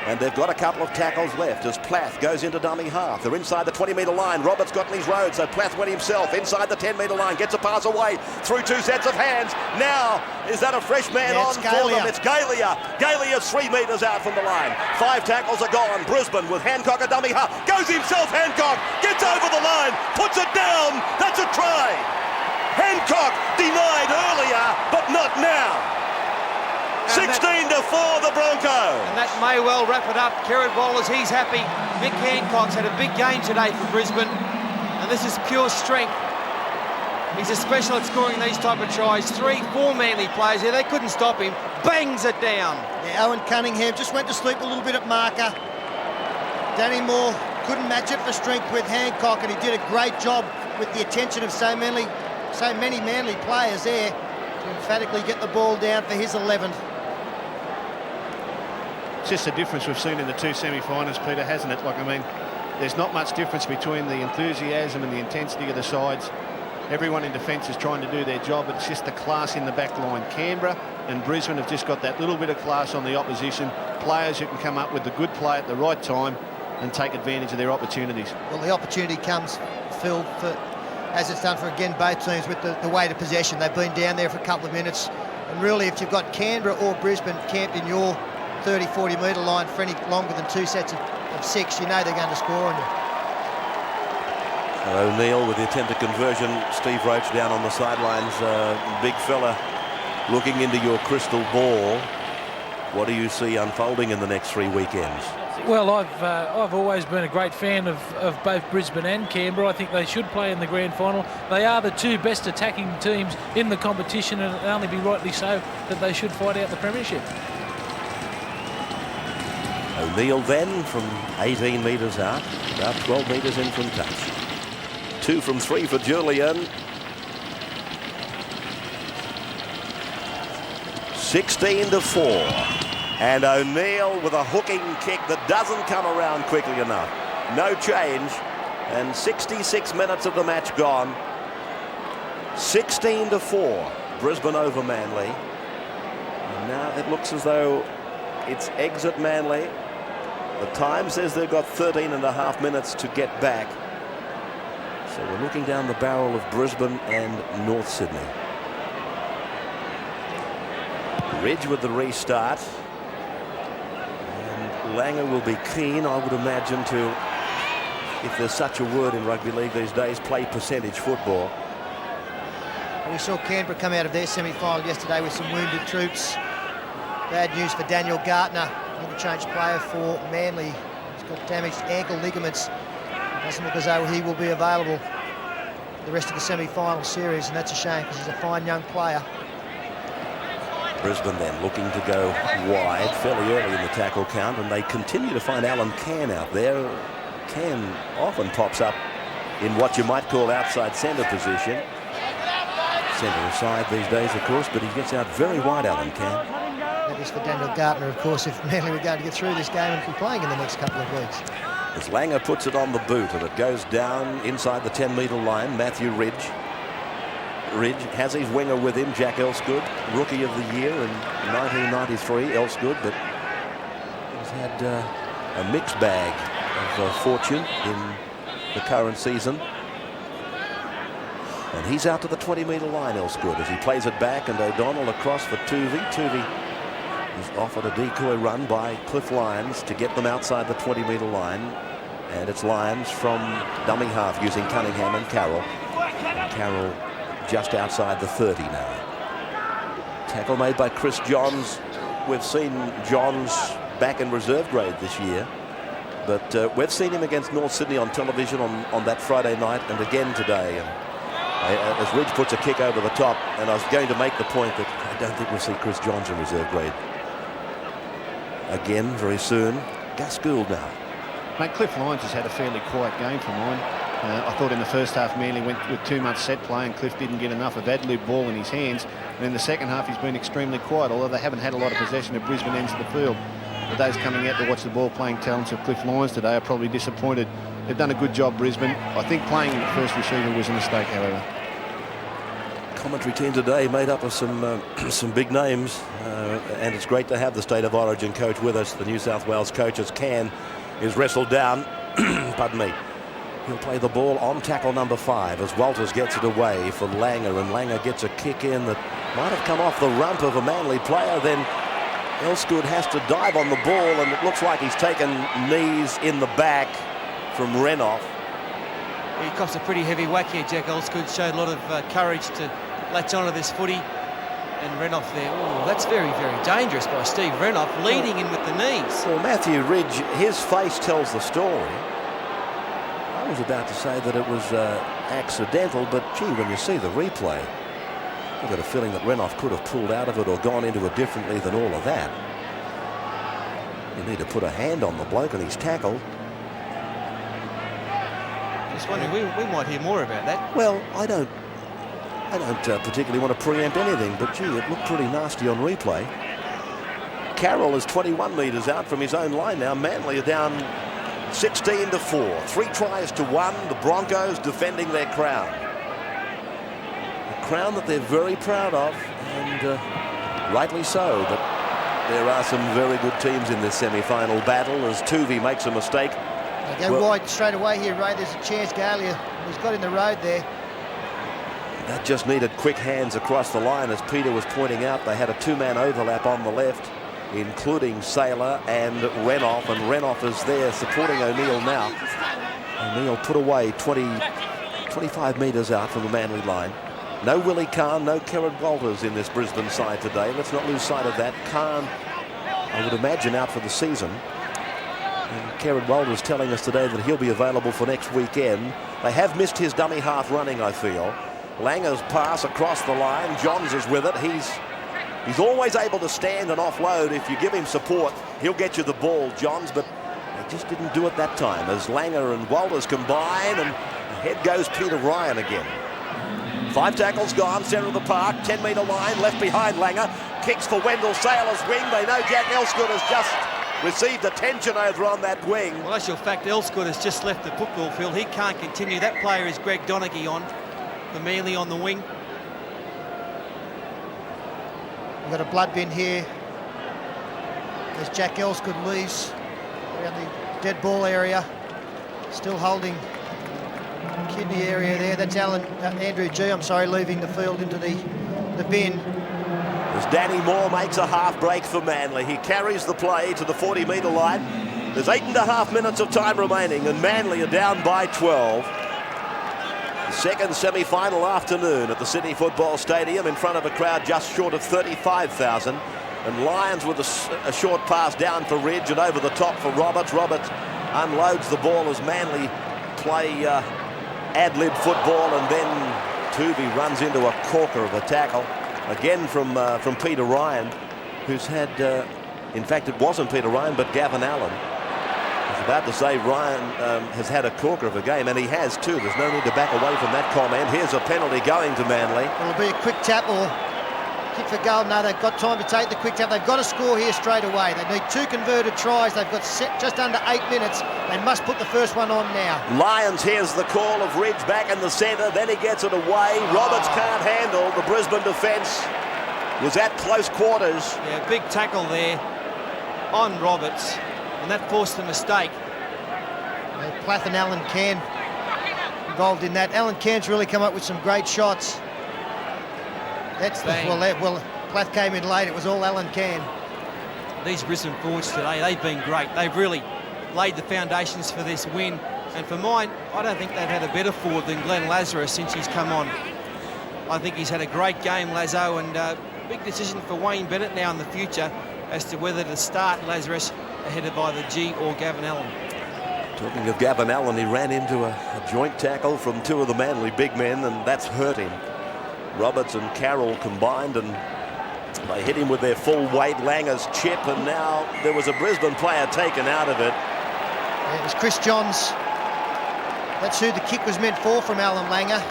and they've got a couple of tackles left as Plath goes into dummy half. They're inside the 20-metre line. Roberts got in his road, so Plath went himself inside the 10-metre line, gets a pass away through two sets of hands. Now, is that a fresh man on for them? It's Galia. Galia's 3 metres out from the line. 5 tackles are gone. Brisbane with Hancock at dummy half. Goes himself, Hancock, gets over the line, puts it down. That's a try. Hancock denied earlier, but not now. 16-4 the Broncos. And that may well wrap it up. Kerrod Walters, he's happy. Mick Hancock's had a big game today for Brisbane, and this is pure strength. He's a special at scoring these type of tries. 3-4 Manly players here. They couldn't stop him. Bangs it down. Yeah, Owen Cunningham just went to sleep a little bit at marker. Danny Moore couldn't match it for strength with Hancock, and he did a great job with the attention of so many Manly players there to emphatically get the ball down for his 11th. It's just the difference we've seen in the two semi-finals, Peter, hasn't it? Like, I mean, there's not much difference between the enthusiasm and the intensity of the sides. Everyone in defence is trying to do their job. It's just the class in the back line. Canberra and Brisbane have just got that little bit of class on the opposition. Players who can come up with the good play at the right time and take advantage of their opportunities. Well, the opportunity comes, Phil, as it's done for, again, both teams with the weight of possession. They've been down there for a couple of minutes. And really, if you've got Canberra or Brisbane camped in your 30-40 metre line for any longer than 2 sets of 6, you know they're going to score on you. O'Neill with the attempted conversion. Steve Roach down on the sidelines. Big fella looking into your crystal ball. What do you see unfolding in the next 3 weekends? Well, I've always been a great fan of both Brisbane and Canberra. I think they should play in the grand final. They are the 2 best attacking teams in the competition, and it'll only be rightly so that they should fight out the premiership. O'Neill then from 18 metres out, about 12 metres in from touch. 2 from 3 for Julian. 16-4. And O'Neill with a hooking kick that doesn't come around quickly enough. No change. And 66 minutes of the match gone. 16-4. Brisbane over Manly. And now it looks as though it's exit Manly. The time says they've got 13.5 minutes to get back. So we're looking down the barrel of Brisbane and North Sydney. Ridge with the restart. And Langer will be keen, I would imagine, to, if there's such a word in rugby league these days, play percentage football. We saw Canberra come out of their semi-final yesterday with some wounded troops. Bad news for Daniel Gartner, interchange player for Manly. He's got damaged ankle ligaments. Doesn't look as though he will be available for the rest of the semi-final series, and that's a shame because he's a fine young player. Brisbane then looking to go wide fairly early in the tackle count, and they continue to find Alan Cann out there. Cann often pops up in what you might call outside centre position. Centre aside these days, of course, but he gets out very wide, Alan Cann. Yes, for Daniel Gartner, of course, if Manly were going to get through this game and be playing in the next couple of weeks. As Langer puts it on the boot and it goes down inside the 10-metre line, Matthew Ridge. Ridge has his winger with him, Jack Elsgood, Rookie of the Year in 1993, Elsgood, but he's had a mixed bag of fortune in the current season. And he's out to the 20-metre line, Elsgood, as he plays it back, and O'Donnell across for Tuvey. Tuvey is offered a decoy run by Cliff Lyons to get them outside the 20-metre line. And it's Lyons from dummy half using Cunningham and Carroll. And Carroll just outside the 30 now. Tackle made by Chris Johns. We've seen Johns back in reserve grade this year. But we've seen him against North Sydney on television on that Friday night and again today. And as Ridge puts a kick over the top, and I was going to make the point that I don't think we'll see Chris Johns in reserve grade again very soon. Gus Gould now. Mate, Cliff Lyons has had a fairly quiet game for mine. I thought in the first half Manly went with too much set play and Cliff didn't get enough of ad-lib ball in his hands. And in the second half he's been extremely quiet, although they haven't had a lot of possession at Brisbane ends of the field. But those coming out to watch the ball playing talents of Cliff Lyons today are probably disappointed. They've done a good job, Brisbane. I think playing the first receiver was a mistake, however. Commentary team today made up of some big names, and it's great to have the State of Origin coach with us. The New South Wales coach, as Can is wrestled down. Pardon me. He'll play the ball on tackle number 5 as Walters gets it away for Langer, and Langer gets a kick in that might have come off the rump of a Manly player. Then Elsgood has to dive on the ball, and it looks like he's taken knees in the back from Renoff. He cops a pretty heavy whack here, Jack Elsgood. Showed a lot of courage to latch onto this footy. And Renoff there, oh, that's very, very dangerous by Steve Renoff, leading in with the knees. Well, Matthew Ridge, his face tells the story. I was about to say that it was accidental, but gee, when you see the replay, I've got a feeling that Renoff could have pulled out of it or gone into it differently than all of that. You need to put a hand on the bloke and he's tackled. Just wondering, we might hear more about that. Well, I don't particularly want to preempt anything, but gee, it looked pretty nasty on replay. Carroll is 21 metres out from his own line now. Manly are down 16-4. 3 tries to 1. The Broncos defending their crown. A crown that they're very proud of, and rightly so. But there are some very good teams in this semi-final battle as Tuvey makes a mistake. They go wide straight away here, Ray. There's a chance Gallia has got in the road there. That just needed quick hands across the line. As Peter was pointing out, they had a 2-man overlap on the left, including Saylor and Renoff, and Renoff is there supporting O'Neill now. O'Neill put away 25 metres out from the Manly line. No Willie Kahn, no Kerrod Walters in this Brisbane side today. Let's not lose sight of that. Kahn, I would imagine, out for the season. And Kerrod Walters telling us today that he'll be available for next weekend. They have missed his dummy half running, I feel. Langer's pass across the line. Johns is with it. He's always able to stand and offload. If you give him support, he'll get you the ball, Johns, but they just didn't do it that time as Langer and Walters combine, and ahead goes Peter Ryan again. 5 tackles gone, centre of the park, 10-metre line, left behind Langer. Kicks for Wendell Saylor's wing. They know Jack Elsgood has just received attention over on that wing. Well, actual fact, Elsgood has just left the football field. He can't continue. That player is Greg Donaghy on. For Manly on the wing. We've got a blood bin here as Jack Elsgood leaves around the dead ball area. Still holding kidney area there. That's Andrew G, leaving the field into the bin. As Danny Moore makes a half break for Manly. He carries the play to the 40-metre line. There's 8.5 minutes of time remaining and Manly are down by 12. Second semi-final afternoon at the Sydney Football Stadium in front of a crowd just short of 35,000. And Lyons with a short pass down for Ridge and over the top for Roberts. Roberts unloads the ball as Manly play ad-lib football, and then Tuvey runs into a corker of a tackle. Again from Peter Ryan, who's had, in fact it wasn't Peter Ryan but Gavin Allen. I was about to say Ryan has had a corker of a game, and he has too. There's no need to back away from that comment. Here's a penalty going to Manly. It'll be a quick tackle Kick for goal. No, they've got time to take the quick tap. They've got to score here straight away. They need 2 converted tries. They've got just under 8 minutes. They must put the first one on now. Lyons hears the call of Ridge back in the centre. Then he gets it away. Roberts can't handle. The Brisbane defence was at close quarters. Yeah, big tackle there on Roberts, and that forced a mistake. Plath and Alan Cairn involved in that. Alan Cairn's really come up with some great shots. That's well, Plath came in late. It was all Alan Cairn. These Brisbane forwards today, they've been great. They've really laid the foundations for this win. And for mine, I don't think they've had a better forward than Glenn Lazarus since he's come on. I think he's had a great game, Lazo, and big decision for Wayne Bennett now in the future as to whether to start Lazarus ahead of either G or Gavin Allen. Talking of Gavin Allen, he ran into a joint tackle from 2 of the Manly big men, and that's hurt him. Roberts and Carroll combined, and they hit him with their full weight. Langer's chip, and now there was a Brisbane player taken out of it. Yeah, it was Chris Johns. That's who the kick was meant for from Alan Langer.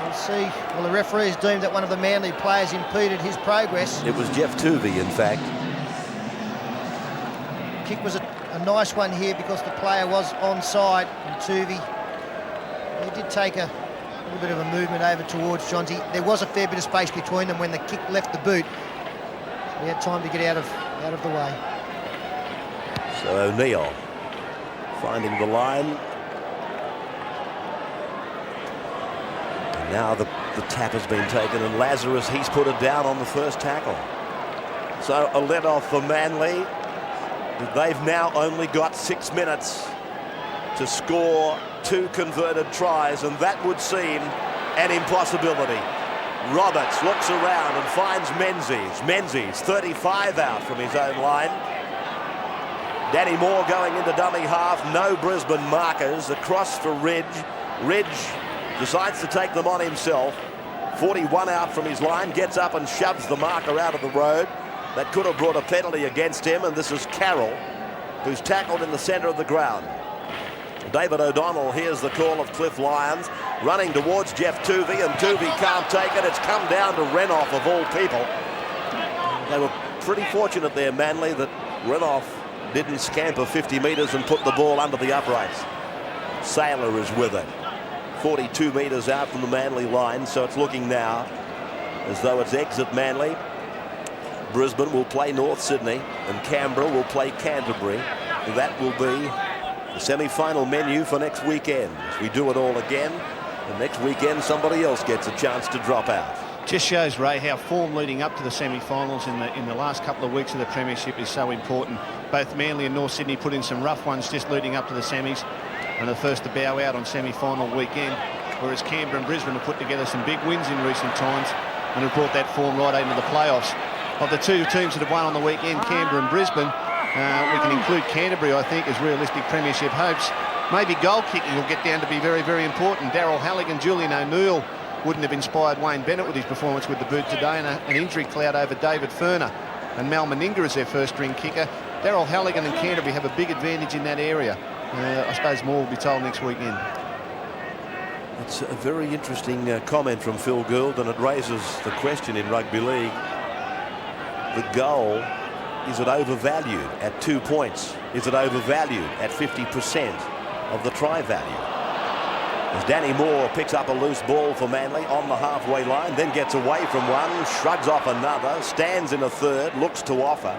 We'll see. Well, the referee's deemed that one of the Manly players impeded his progress. It was Jeff Tuvey, in fact. Kick was a nice one here because the player was onside, and Tuvey, he did take a little bit of a movement over towards Johnsy. There was a fair bit of space between them when the kick left the boot. So he had time to get out of the way. So O'Neill finding the line. And now the tap has been taken, and Lazarus, he's put it down on the first tackle. So a let off for Manly. They've now only got 6 minutes to score 2 converted tries, and that would seem an impossibility. Roberts looks around and finds Menzies. Menzies, 35 out from his own line. Danny Moore going into dummy half. No Brisbane markers. Across for Ridge. Ridge decides to take them on himself. 41 out from his line. Gets up and shoves the marker out of the road. That could have brought a penalty against him, and this is Carroll, who's tackled in the centre of the ground. David O'Donnell hears the call of Cliff Lyons, running towards Jeff Tuvey, and Tuvey can't take it. It's come down to Renouf, of all people. They were pretty fortunate there, Manly, that Renouf didn't scamper 50 metres and put the ball under the uprights. Saylor is with it. 42 metres out from the Manly line, so it's looking now as though it's exit Manly. Brisbane will play North Sydney, and Canberra will play Canterbury. That will be the semi-final menu for next weekend. If we do it all again, the next weekend somebody else gets a chance to drop out. Just shows, Ray, how form leading up to the semi-finals in the last couple of weeks of the premiership is so important. Both Manly and North Sydney put in some rough ones just leading up to the semis, and the first to bow out on semi-final weekend, whereas Canberra and Brisbane have put together some big wins in recent times and have brought that form right into the playoffs. Of the 2 teams that have won on the weekend, Canberra and Brisbane, we can include Canterbury, I think, as realistic premiership hopes. Maybe goal kicking will get down to be very, very important. Daryl Halligan, Julian O'Neill wouldn't have inspired Wayne Bennett with his performance with the boot today, and an injury cloud over David Furner. And Mal Meninga is their first-string kicker. Daryl Halligan and Canterbury have a big advantage in that area. I suppose more will be told next weekend. It's a very interesting comment from Phil Gould, and it raises the question in rugby league. The goal, is it overvalued at 2 points? Is it overvalued at 50% of the try value? As Danny Moore picks up a loose ball for Manly on the halfway line, then gets away from one, shrugs off another, stands in a third, looks to offer,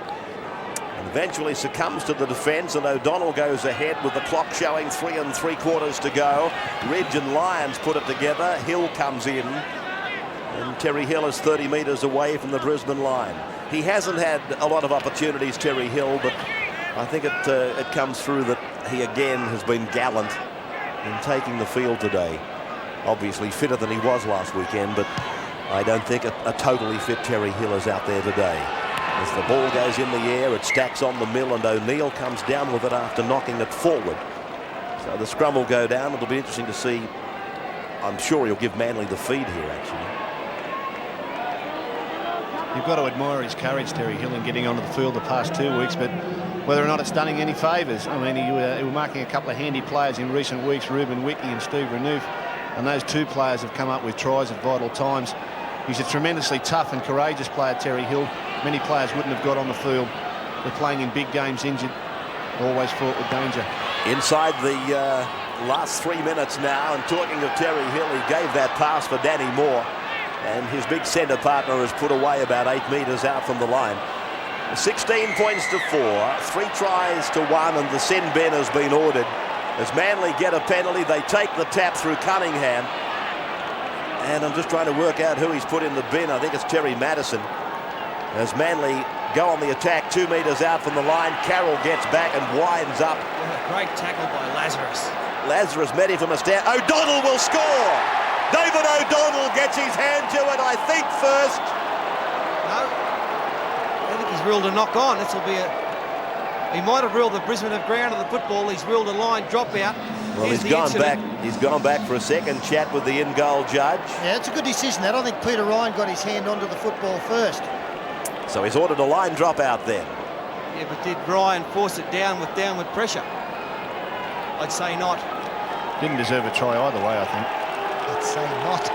and eventually succumbs to the defence, and O'Donnell goes ahead with the clock showing 3 3/4 to go. Ridge and Lyons put it together. Hill comes in, and Terry Hill is 30 metres away from the Brisbane line. He hasn't had a lot of opportunities, Terry Hill, but I think it comes through that he again has been gallant in taking the field today. Obviously fitter than he was last weekend, but I don't think a totally fit Terry Hill is out there today. As the ball goes in the air, it stacks on the mill, and O'Neill comes down with it after knocking it forward. So the scrum will go down. It'll be interesting to see. I'm sure he'll give Manly the feed here, actually. You've got to admire his courage, Terry Hill, in getting onto the field the past 2 weeks, but whether or not it's done him any favours. I mean, he was marking a couple of handy players in recent weeks, Ruben Wiki and Steve Renouf, and those 2 players have come up with tries at vital times. He's a tremendously tough and courageous player, Terry Hill. Many players wouldn't have got on the field. They're playing in big games, injured, always fraught with danger. Inside the last 3 minutes now, and talking of Terry Hill, he gave that pass for Danny Moore, and his big centre partner has put away about 8 metres out from the line. 16 points to 4, 3 tries to 1, and the sin bin has been ordered. As Manly get a penalty, they take the tap through Cunningham. And I'm just trying to work out who he's put in the bin. I think it's Terry Madison. As Manly go on the attack 2 metres out from the line, Carroll gets back and winds up. Great tackle by Lazarus. Lazarus met him from a stand. O'Donnell will score! David O'Donnell gets his hand to it, I think, first. No, I think he's ruled a knock on. This will be a... He might have ruled that Brisbane have grounded the football. He's ruled a line dropout. Well, he's gone back for a second chat with the in-goal judge. Yeah, it's a good decision. I don't think Peter Ryan got his hand onto the football first. So he's ordered a line dropout then. Yeah, but did Ryan force it down with downward pressure? I'd say not. Didn't deserve a try either way, I think. I'd say not.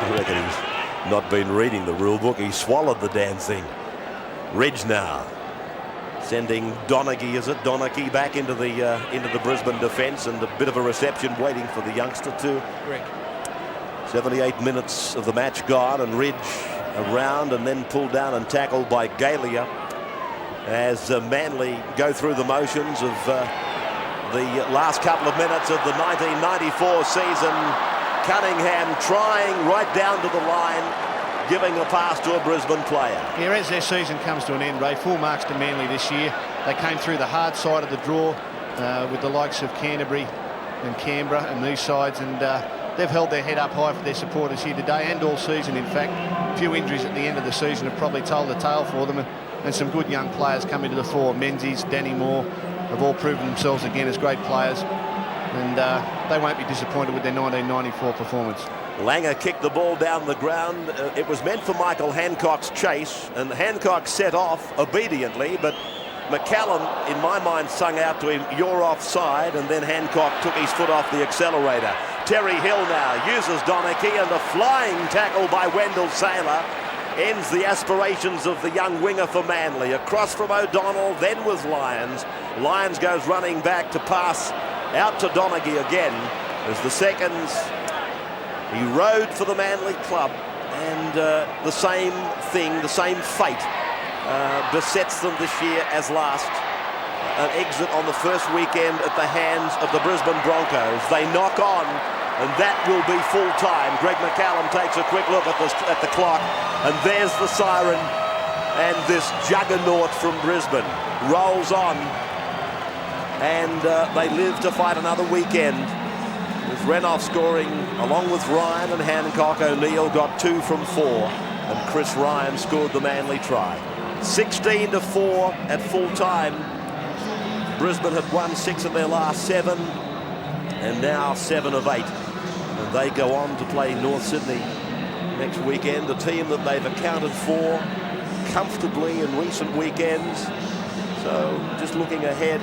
I reckon he's not been reading the rule book. He swallowed the damn thing. Ridge now sending Donaghy, is it? Donaghy back into the Brisbane defence, and a bit of a reception waiting for the youngster too. Correct. 78 minutes of the match gone, and Ridge around and then pulled down and tackled by Galia as Manly go through the motions of the last couple of minutes of the 1994 season. Cunningham trying right down to the line, giving a pass to a Brisbane player. Yeah, as their season comes to an end, Ray, full marks to Manly this year. They came through the hard side of the draw with the likes of Canterbury and Canberra and these sides, and they've held their head up high for their supporters here today and all season. In fact, a few injuries at the end of the season have probably told the tale for them, and some good young players coming to the fore. Menzies, Danny Moore have all proven themselves again as great players, and they won't be disappointed with their 1994 performance. Langer kicked the ball down the ground. It was meant for Michael Hancock's chase, and Hancock set off obediently, but McCallum, in my mind, sung out to him, "You're offside," and then Hancock took his foot off the accelerator. Terry Hill now uses Donaghy, and a flying tackle by Wendell Saylor ends the aspirations of the young winger for Manly. Across from O'Donnell, then with Lyons. Lyons goes running back to pass out to Donaghy again as the seconds. He rode for the Manly club, and the same thing, the same fate besets them this year as last. An exit on the first weekend at the hands of the Brisbane Broncos. They knock on, and that will be full time. Greg McCallum takes a quick look at the clock, and there's the siren, and this juggernaut from Brisbane rolls on, and they live to fight another weekend. With Renouf scoring along with Ryan and Hancock. O'Neill got 2 from 4, and Chris Ryan scored the Manly try. 16-4 at full time. Brisbane had won 6 of their last 7, and now 7 of 8. And they go on to play North Sydney next weekend, a team that they've accounted for comfortably in recent weekends. So just looking ahead,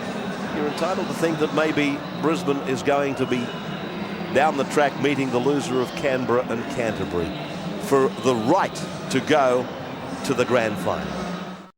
you're entitled to think that maybe Brisbane is going to be down the track meeting the loser of Canberra and Canterbury for the right to go to the grand final.